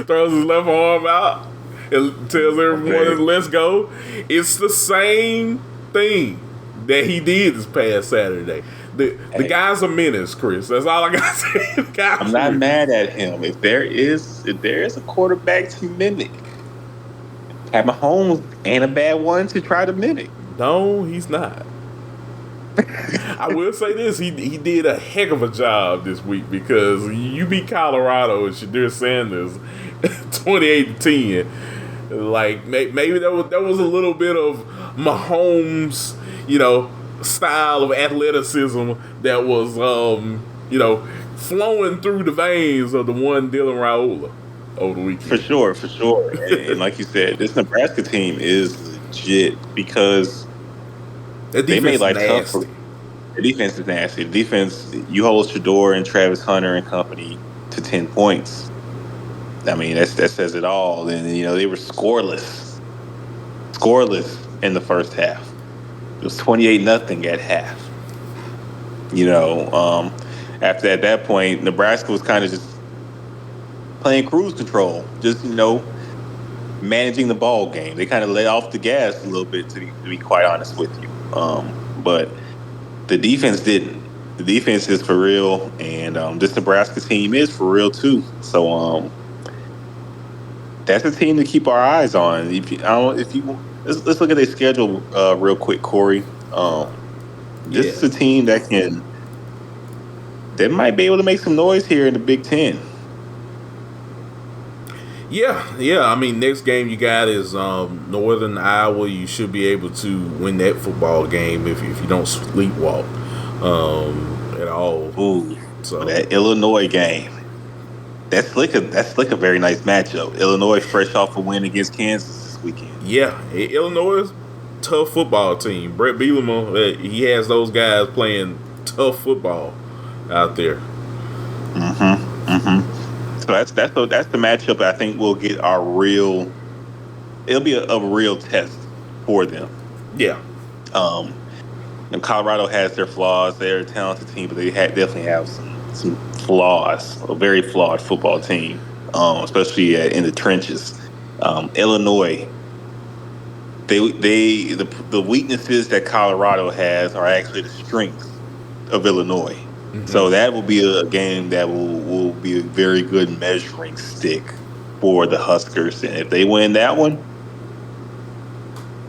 his left arm out and tells everyone let's go. It's the same thing that he did this past Saturday. The guy's a menace, Chris. That's all I gotta say. I'm not mad at him. If there is a quarterback to mimic, Pat Mahomes ain't a bad one to try to mimic. No, he's not. I will say this: he did a heck of a job this week because you beat Colorado and Shadir Sanders 28-10. Like maybe there was a little bit of Mahomes, style of athleticism that was flowing through the veins of the one Dylan Raiola over the weekend. For sure. and like you said, this Nebraska team is legit because they made life tough. The defense is nasty. The defense, you hold Shador and Travis Hunter and company to 10 points. I mean, that says it all. And they were scoreless in the first half. It was 28-0 at half. After at that point, Nebraska was kind of just playing cruise control, just managing the ball game. They kind of let off the gas a little bit, to be quite honest with you. But the defense didn't. The defense is for real, and this Nebraska team is for real too. So that's a team to keep our eyes on. Let's look at their schedule real quick, Kory. This is a team that might be able to make some noise here in the Big Ten. Yeah. I mean, next game you got is Northern Iowa. You should be able to win that football game if you don't sleepwalk at all. Ooh, so that Illinois game. That's like a very nice matchup. Illinois fresh off a win against Kansas this weekend. Yeah, Illinois, tough football team. Brett Bielema, he has those guys playing tough football out there. So that's the matchup I think we'll get it'll be a real test for them. Yeah. And Colorado has their flaws. They're a talented team, but they definitely have some flaws. A very flawed football team, especially in the trenches. Illinois, the weaknesses that Colorado has are actually the strengths of Illinois. Mm-hmm. So that will be a game that will be a very good measuring stick for the Huskers. And if they win that one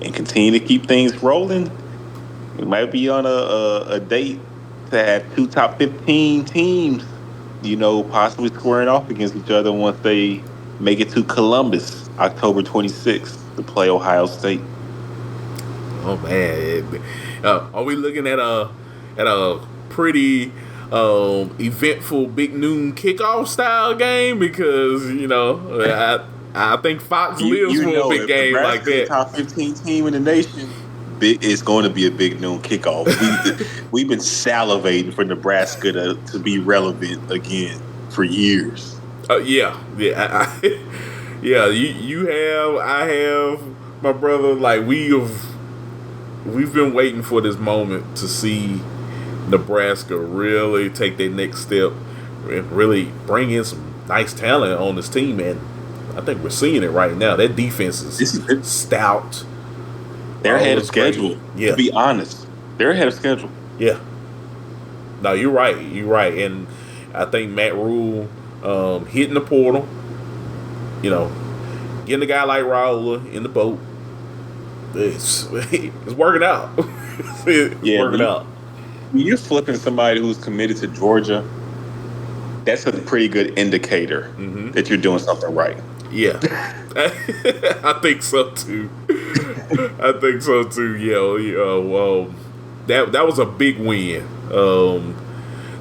and continue to keep things rolling, we might be on a date to have two top 15 teams, possibly squaring off against each other once they make it to Columbus, October 26th, to play Ohio State. Oh man, are we looking at a pretty eventful big noon kickoff style game because I think Fox lives for a big if game like Nebraska's a that. top 15 team in the nation, it's going to be a big noon kickoff. We've been salivating for Nebraska to be relevant again for years. Yeah. Yeah. You have, I have, my brother. Like we've been waiting for this moment to see Nebraska really take their next step and really bring in some nice talent on this team, and I think we're seeing it right now. That defense is stout. They're ahead of schedule. Yeah. To be honest, they're ahead of schedule. Yeah. No, you're right. And I think Matt Rule hitting the portal, getting a guy like Raul in the boat, it's working out. It's working out. When you're flipping somebody who's committed to Georgia, that's a pretty good indicator that you're doing something right. Yeah. I think so too. Yeah. Well, that was a big win.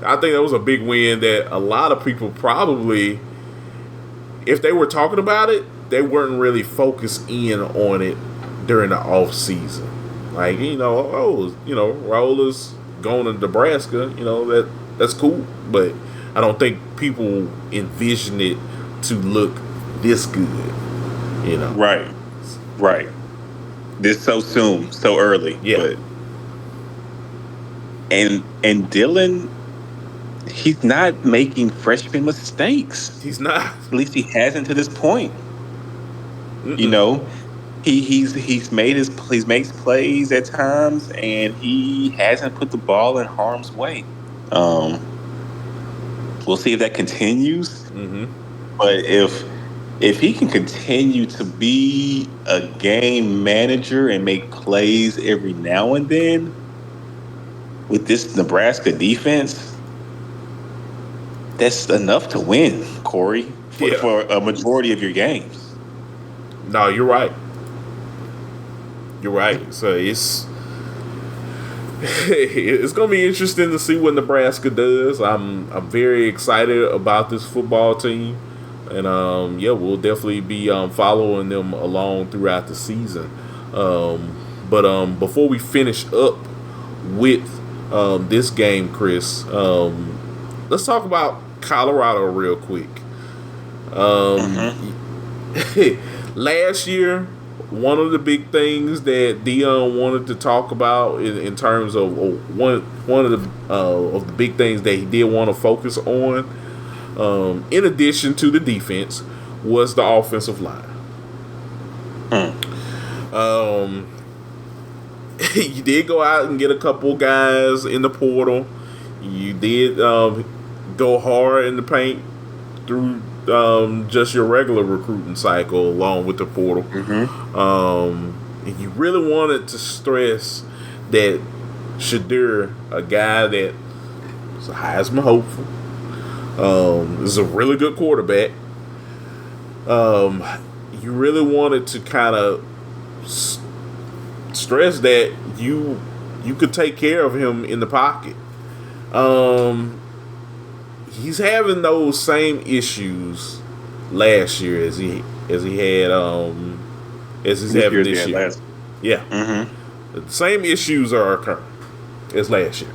I think that was a big win that a lot of people probably, if they were talking about it, they weren't really focused in on it during the off season. Like, Raula's going to Nebraska, that's cool. But I don't think people envision it to look this good, Right. This so soon, so early. Yeah. But, and Dylan, he's not making freshman mistakes. He's not. At least he hasn't to this point. He's makes plays at times, and he hasn't put the ball in harm's way. We'll see if that continues. But if he can continue to be a game manager and make plays every now and then with this Nebraska defense, that's enough to win, Kory, for a majority of your games. No, you're right. You're right. So it's gonna be interesting to see what Nebraska does. I'm very excited about this football team, and we'll definitely be following them along throughout the season. But before we finish up with this game, Chris, let's talk about Colorado real quick. Last year, one of the big things that Dion wanted to talk about in terms of one of the big things that he did want to focus on, in addition to the defense, was the offensive line. You did go out and get a couple guys in the portal. You did go hard in the paint through just your regular recruiting cycle along with the portal. And you really wanted to stress that Shadur, a guy that is a Heisman hopeful, is a really good quarterback. You really wanted to kind of stress that you could take care of him in the pocket. He's having those same issues last year as he's having this year. Yeah. The same issues are occurring as last year.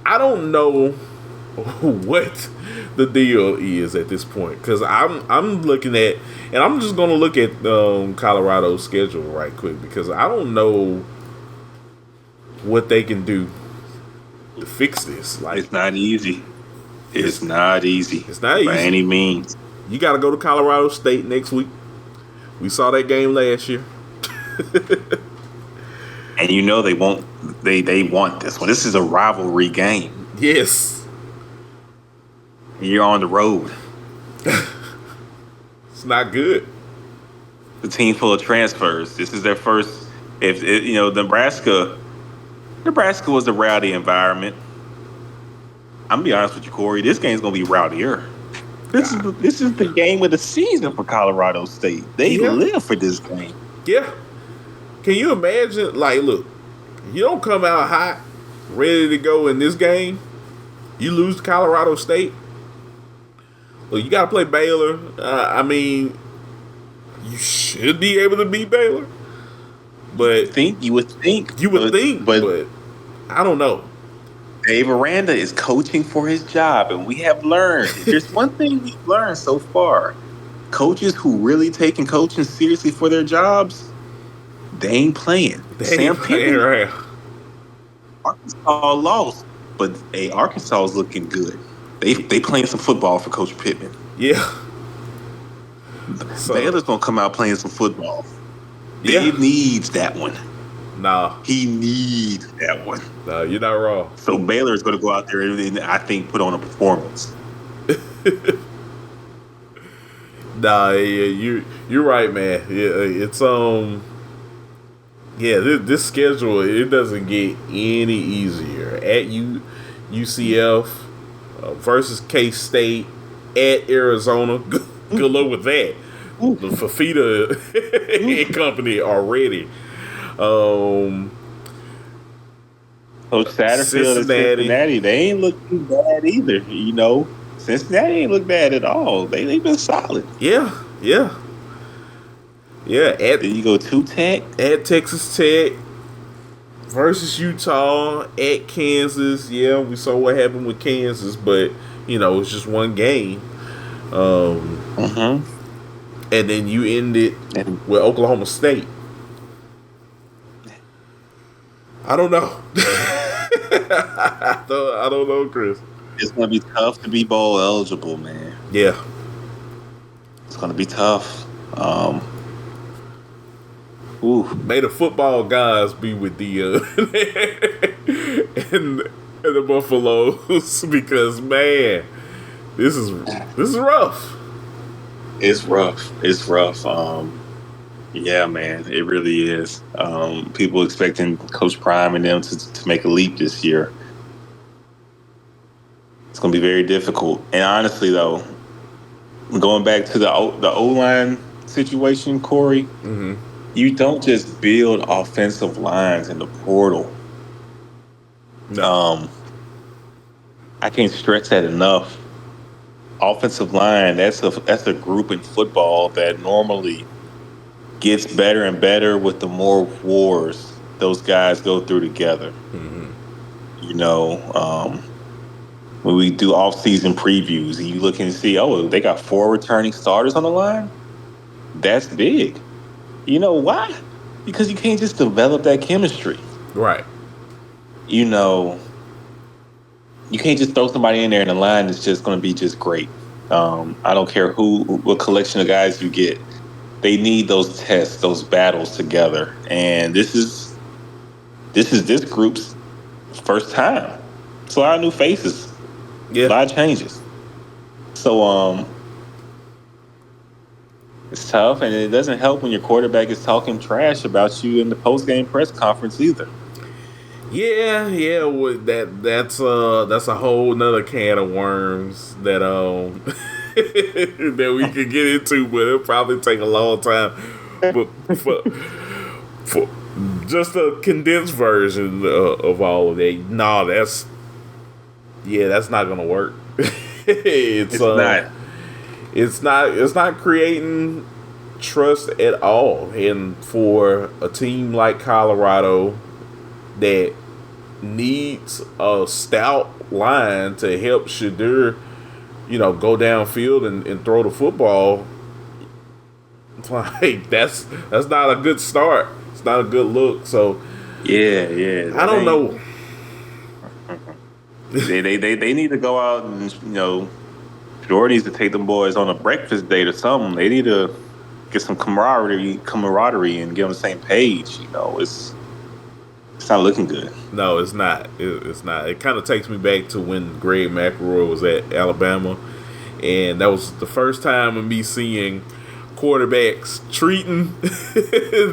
I don't know what the deal is at this point, because I'm looking at, and I'm just going to look at Colorado's schedule right quick, because I don't know what they can do to fix this. Like, it's not easy. It's not easy by any means. You got to go to Colorado State next week. We saw that game last year. And they won't. They want this one. This is a rivalry game. Yes. You're on the road. It's not good. The team full of transfers. This is their first. Nebraska was a rowdy environment. I'm gonna be honest with you, Kory. This game's gonna be rowdier. This is the game of the season for Colorado State. They live for this game. Yeah. Can you imagine? Like, look, you don't come out hot ready to go in this game. You lose to Colorado State. Well, you got to play Baylor. I mean, you should be able to beat Baylor. But You would think, but I don't know. Dave Aranda is coaching for his job, and we have learned. If there's one thing we've learned so far, coaches who really taking coaching seriously for their jobs, they ain't playing. Sam Pittman, right. Arkansas lost, but Arkansas is looking good. They playing some football for Coach Pittman. Yeah. So, Baylor's gonna come out playing some football. Dave needs that one. Nah. He needs that one. Nah, you're not wrong. So Baylor is going to go out there and I think put on a performance. Nah, yeah, you're right, man. Yeah, it's this schedule, it doesn't get any easier. At UCF versus K-State, at Arizona. Good luck with that. Ooh. The Fafita and company already. Coach Satterfield and Cincinnati, they ain't looking bad either. You know, Cincinnati ain't look bad at all. They've been solid. Yeah. Then you go to Tech, at Texas Tech versus Utah, at Kansas. Yeah, we saw what happened with Kansas, but it's just one game. And then you end it with Oklahoma State. I don't know. I don't know, Chris. It's going to be tough to be bowl eligible, man. Yeah. It's going to be tough. May the football guys be with the and the Buffaloes because, man, this is rough. It's rough. Yeah, man, it really is. People expecting Coach Prime and them to make a leap this year. It's going to be very difficult. And honestly, though, going back to the O-line situation, Kory, you don't just build offensive lines in the portal. No. I can't stress that enough. Offensive line, that's a group in football that normally gets better and better with the more wars those guys go through together. When we do off-season previews and you look and see, they got 4 returning starters on the line? That's big. You know why? Because you can't just develop that chemistry. Right. You can't just throw somebody in there in a line that's just going to be just great. I don't care what collection of guys you get. They need those tests, those battles together. And this is this group's first time. It's a lot of new faces. Yeah. A lot of changes. So it's tough, and it doesn't help when your quarterback is talking trash about you in the post-game press conference either. Yeah. That's a whole nother can of worms that that we could get into, but it'll probably take a long time. But for just a condensed version of all of that, that's not gonna work. It's not creating trust at all, and for a team like Colorado that needs a stout line to help Shadur, go downfield and throw the football. Like that's not a good start. It's not a good look. So yeah. I don't know. They need to go out and Jordan needs to take them boys on a breakfast date or something. They need to get some camaraderie and get on the same page. It's not looking good. No, it's not. It's not. It kind of takes me back to when Greg McElroy was at Alabama, and that was the first time of me seeing quarterbacks treating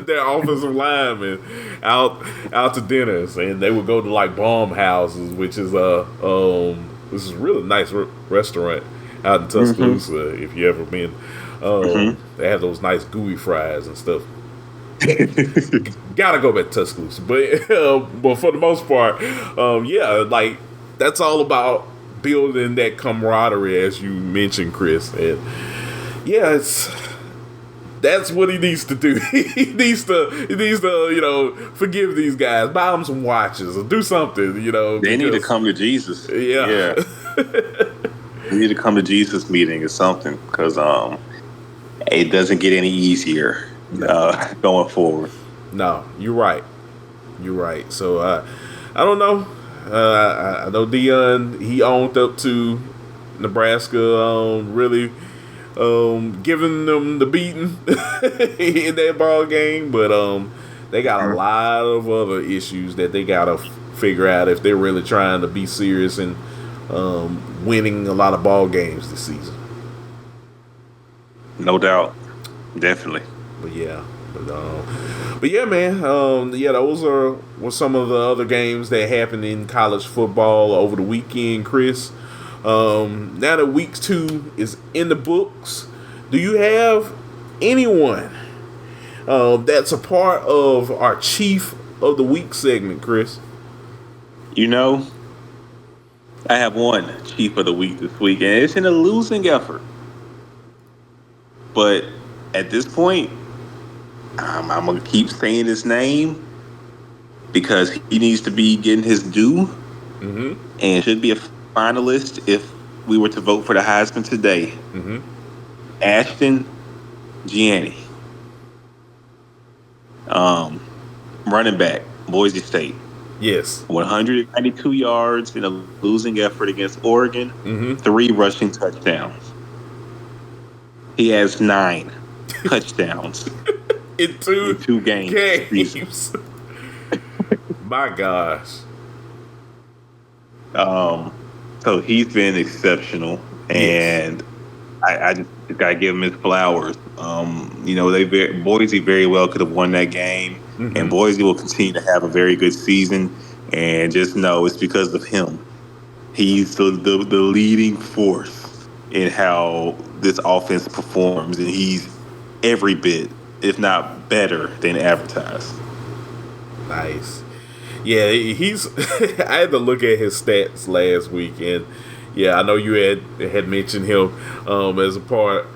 their offensive linemen out to dinners, and they would go to like bomb houses, which is this is a really nice restaurant out in Tuscaloosa. If you ever been, they have those nice gooey fries and stuff. gotta go back to Tuscaloosa. But for the most part, yeah, like that's all about building that camaraderie, as you mentioned, Chris. And yeah, that's what he needs to do. he needs to, forgive these guys, buy them some watches, or do something. They need to come to Jesus. Yeah. They need to come to Jesus meeting or something, because it doesn't get any easier going forward. No, you're right. You're right. So I don't know. I know Deion, he owned up to Nebraska really giving them the beating in that ball game, but they got a lot of other issues that they gotta figure out if they're really trying to be serious and winning a lot of ball games this season. No doubt, definitely. But yeah, man. Those were some of the other games that happened in college football over the weekend, Chris. Now that week 2 is in the books, do you have anyone that's a part of our Chief of the Week segment, Chris? I have one Chief of the Week this week, and it's in a losing effort. But at this point, I'm going to keep saying his name because he needs to be getting his due and should be a finalist if we were to vote for the Heisman today. Ashton Gianni, running back, Boise State. Yes. 192 yards in a losing effort against Oregon, 3 rushing touchdowns. He has 9 touchdowns in two games. My gosh. So he's been exceptional, and I just gotta give him his flowers. Boise very well could have won that game, and Boise will continue to have a very good season. And just know it's because of him. He's the leading force in how this offense performs, and he's every bit, if not better, than advertised. Nice. Yeah, he's. I had to look at his stats last week, and yeah, I know you had mentioned him as a part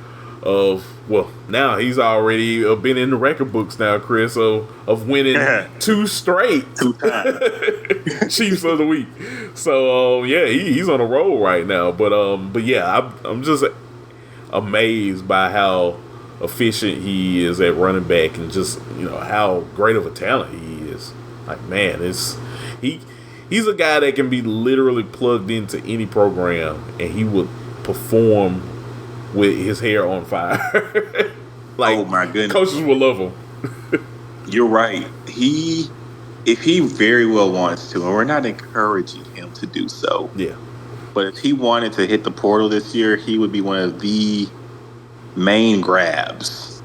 of. Well, now he's already been in the record books now, Chris, of winning 2 straight 2 times Chiefs of the Week. So he's on a roll right now. But yeah, I'm just amazed by how efficient he is at running back, and just how great of a talent he is. Like, man, he's a guy that can be literally plugged into any program, and he would perform with his hair on fire. Like, oh my goodness, coaches will love him. You're right. If he very well wants to, and we're not encouraging him to do so. Yeah. But if he wanted to hit the portal this year, he would be one of the main grabs,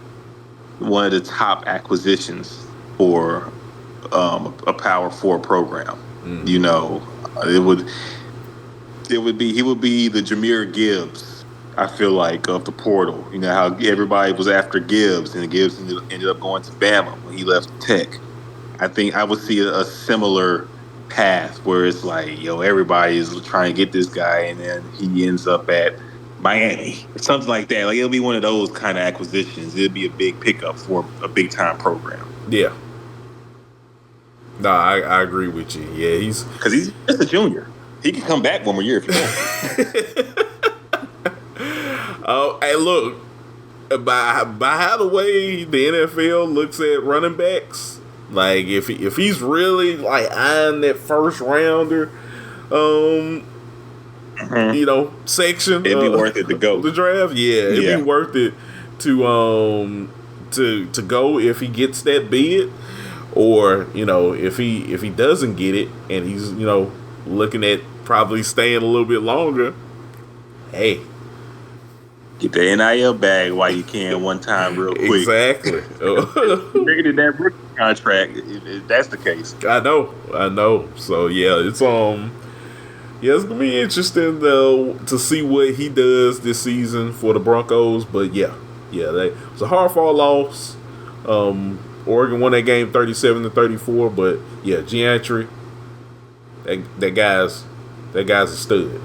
one of the top acquisitions for a Power 4 program. He would be the Jahmyr Gibbs, I feel like, of the portal. You know how everybody was after Gibbs, and Gibbs ended up going to Bama when he left Tech. I think I would see a similar path where it's like, everybody is trying to get this guy, and then he ends up at Miami or something like that. Like, it'll be one of those kind of acquisitions. It'll be a big pickup for a big time program. Yeah. No, I agree with you. Yeah, he's just a junior. He can come back one more year if he wants. Oh, hey, look, by the way the NFL looks at running backs, like if he's really like eyeing that first rounder, section, it'd be worth it to go. The draft, it'd be worth it to go if he gets that bid, or if he doesn't get it and he's looking at probably staying a little bit longer. Hey. Get the NIL bag while you can one time real quick. Exactly. Rated that rookie contract, if that's the case. I know. So it's it's gonna be interesting though to see what he does this season for the Broncos. But it was a hard-fought loss. Oregon won that game 37-34. But yeah, Gentry, that guy's a stud.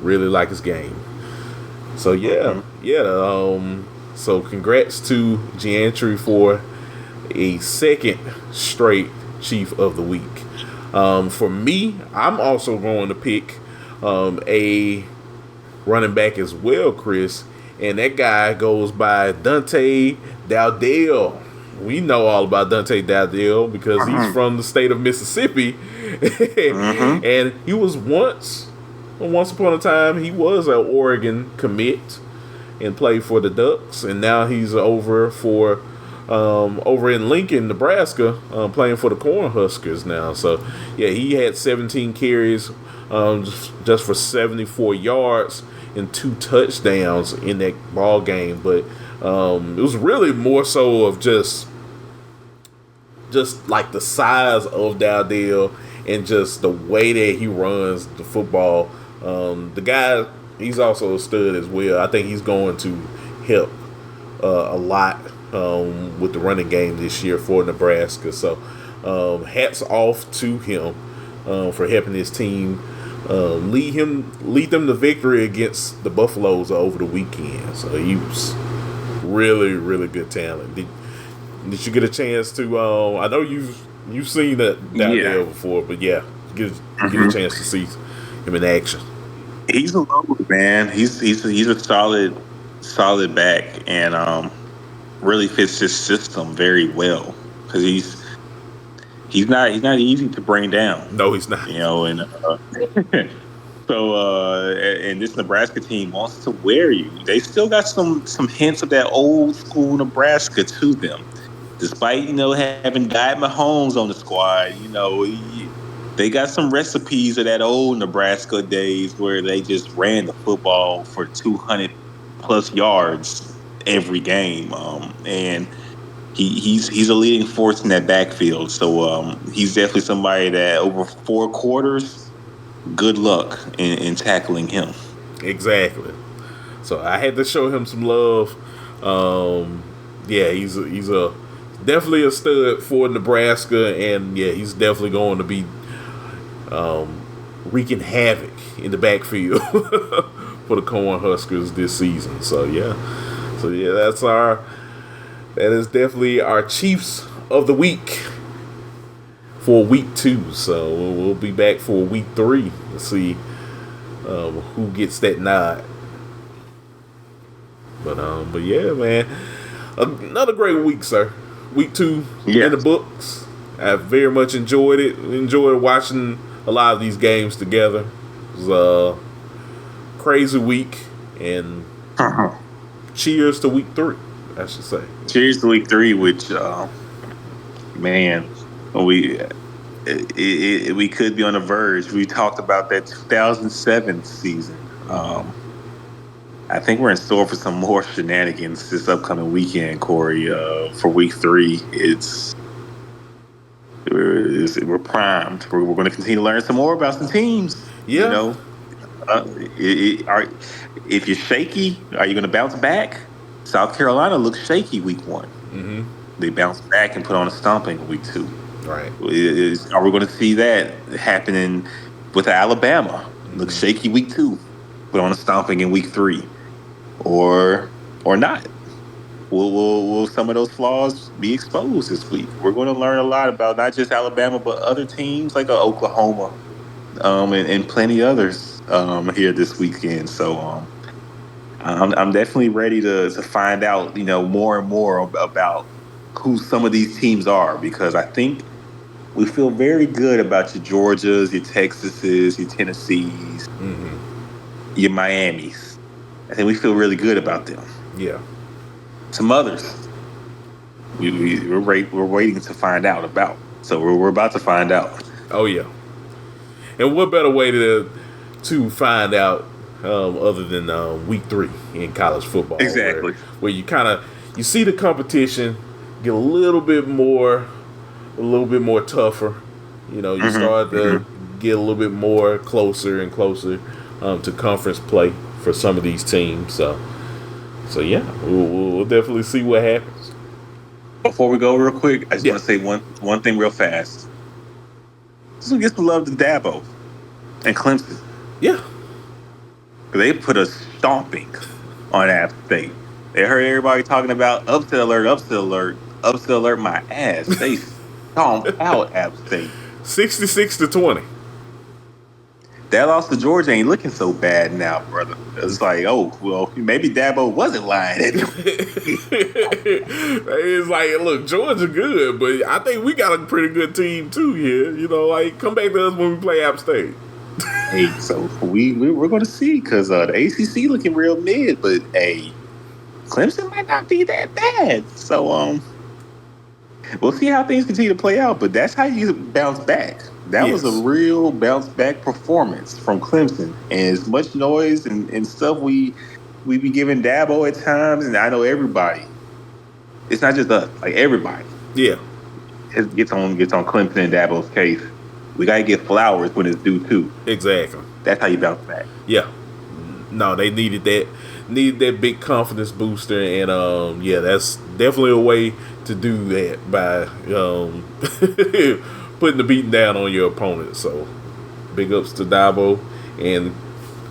Really like his game. So yeah. So congrats to Gentry for a second straight Chief of the Week. For me, I'm also going to pick a running back as well, Chris. And that guy goes by Dante Dowdell. We know all about Dante Dowdell because he's from the state of Mississippi. And he was once upon a time, he was an Oregon commit and played for the Ducks. And now he's over in Lincoln, Nebraska, playing for the Cornhuskers now. So, yeah, he had 17 carries just for 74 yards and 2 touchdowns in that ball game. But it was really more so of just like the size of Dowdell and just the way that he runs the football. The guy, he's also a stud as well. I think he's going to help a lot with the running game this year for Nebraska. So hats off to him for helping his team lead them to victory against the Buffaloes over the weekend. So he was really, really good talent. Did you get a chance to? I know you've seen that down there before, but yeah, get a chance to see him in action. He's a load, man. He's a solid back, and really fits his system very well because he's not easy to bring down. No, he's not. You know, and so and this Nebraska team wants to wear you. They still got some hints of that old school Nebraska to them, despite having Guy Mahomes on the squad. They got some recipes of that old Nebraska days where they just ran the football for 200 plus yards every game, and he's a leading force in that backfield. So he's definitely somebody that over 4 quarters, good luck in tackling him. Exactly. So I had to show him some love. Yeah, he's definitely a stud for Nebraska, and yeah, he's definitely going to be wreaking havoc in the backfield for the Cornhuskers this season. So yeah, that is definitely our Chiefs of the Week for week 2. So we'll be back for week 3 to see who gets that nod. But yeah, man, another great week, sir. Week 2 in the books. I very much enjoyed it. Enjoyed watching a lot of these games together. It was a crazy week, and cheers to week 3, I should say. Cheers to week 3, which man, we could be on the verge. We talked about that 2007 season. I think we're in store for some more shenanigans this upcoming weekend, Kory. For week 3, we're primed. We're going to continue to learn some more about some teams. Yeah. If you're shaky, are you going to bounce back? South Carolina looks shaky week 1. Mm-hmm. They bounced back and put on a stomping week 2. Right. Are we going to see that happening with Alabama? Mm-hmm. Looks shaky week 2, put on a stomping in week 3, or not? Will some of those flaws be exposed this week? We're going to learn a lot about not just Alabama, but other teams like Oklahoma, and plenty others here this weekend. So I'm definitely ready to find out, more and more about who some of these teams are, because I think we feel very good about your Georgias, your Texases, your Tennessees, your Miamis. I think we feel really good about them. Yeah. Some others we're waiting to find out about. So we're about to find out. Oh yeah. And what better way to find out other than week 3 in college football? Exactly. Where you see the competition get a little bit more tougher. You start to get a little bit more closer and closer to conference play for some of these teams. So yeah, we'll definitely see what happens. before we go real quick, I just Yeah. want to say one thing real fast. Just want to get some love to Dabo and Clemson. Yeah. They put a stomping on App State. They heard everybody talking about upset alert, upset alert, upset alert my ass. They stomped out App State. 66-20. That loss to Georgia ain't looking so bad now, brother. It's like, oh, well, maybe Dabo wasn't lying. It's like, look, Georgia good, but I think we got a pretty good team too here. You know, like, come back to us when we play App State. Hey, so we're going to see, because the ACC looking real mid, but hey, Clemson might not be that bad. So we'll see how things continue to play out. But that's how you bounce back. That was a real bounce back performance from Clemson, and as much noise and stuff we be giving Dabo at times, and I know everybody. It's not just us, like everybody. Yeah, it gets on Clemson and Dabo's case. We gotta get flowers when it's due too. exactly. That's how you bounce back. Yeah, no, they needed that big confidence booster, and yeah, that's definitely a way to do that by putting the beating down on your opponent. So big ups to Dabo and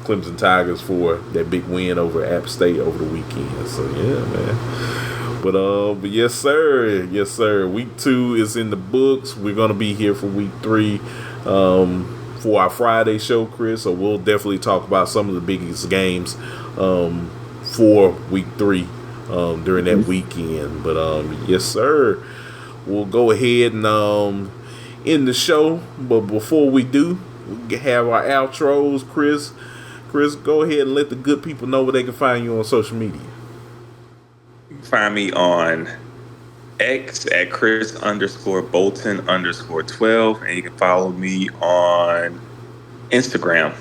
Clemson Tigers for that big win over App State over the weekend. So yeah, man. But yes sir. Week 2 is in the books. We're gonna be here for week 3 for our Friday show, Chris. So we'll definitely talk about some of the biggest games for week 3 during that weekend. But yes sir, we'll go ahead and end the show. But before we do, we have our outros. Chris, go ahead and let the good people know where they can find you on social media. You can find me on X at Chris_Bolton_12, and you can follow me on Instagram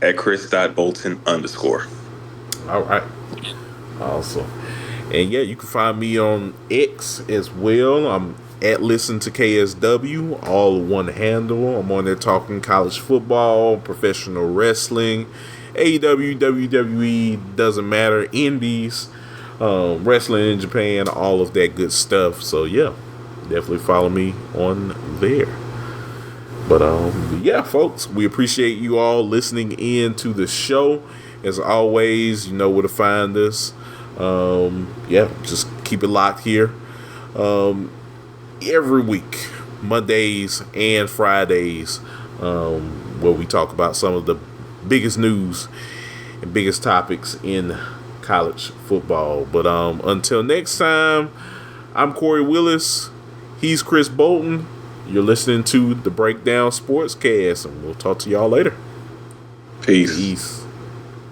at Chris.Bolton_. All right, awesome. And yeah, you can find me on X as well. I'm at Listen to KSW, all one handle. I'm on there talking college football, professional wrestling, AEW, WWE, doesn't matter, indies, wrestling in Japan, all of that good stuff. So yeah, definitely follow me on there. But yeah, folks, we appreciate you all listening in to the show. As always, you know where to find us. Yeah, just keep it locked here. Every week, Mondays and Fridays, where we talk about some of the biggest news and biggest topics in college football. But until next time, I'm Kory Willis. He's Chris Bolton. You're listening to the Breakdown Sportscast, and we'll talk to y'all later. Peace. Peace.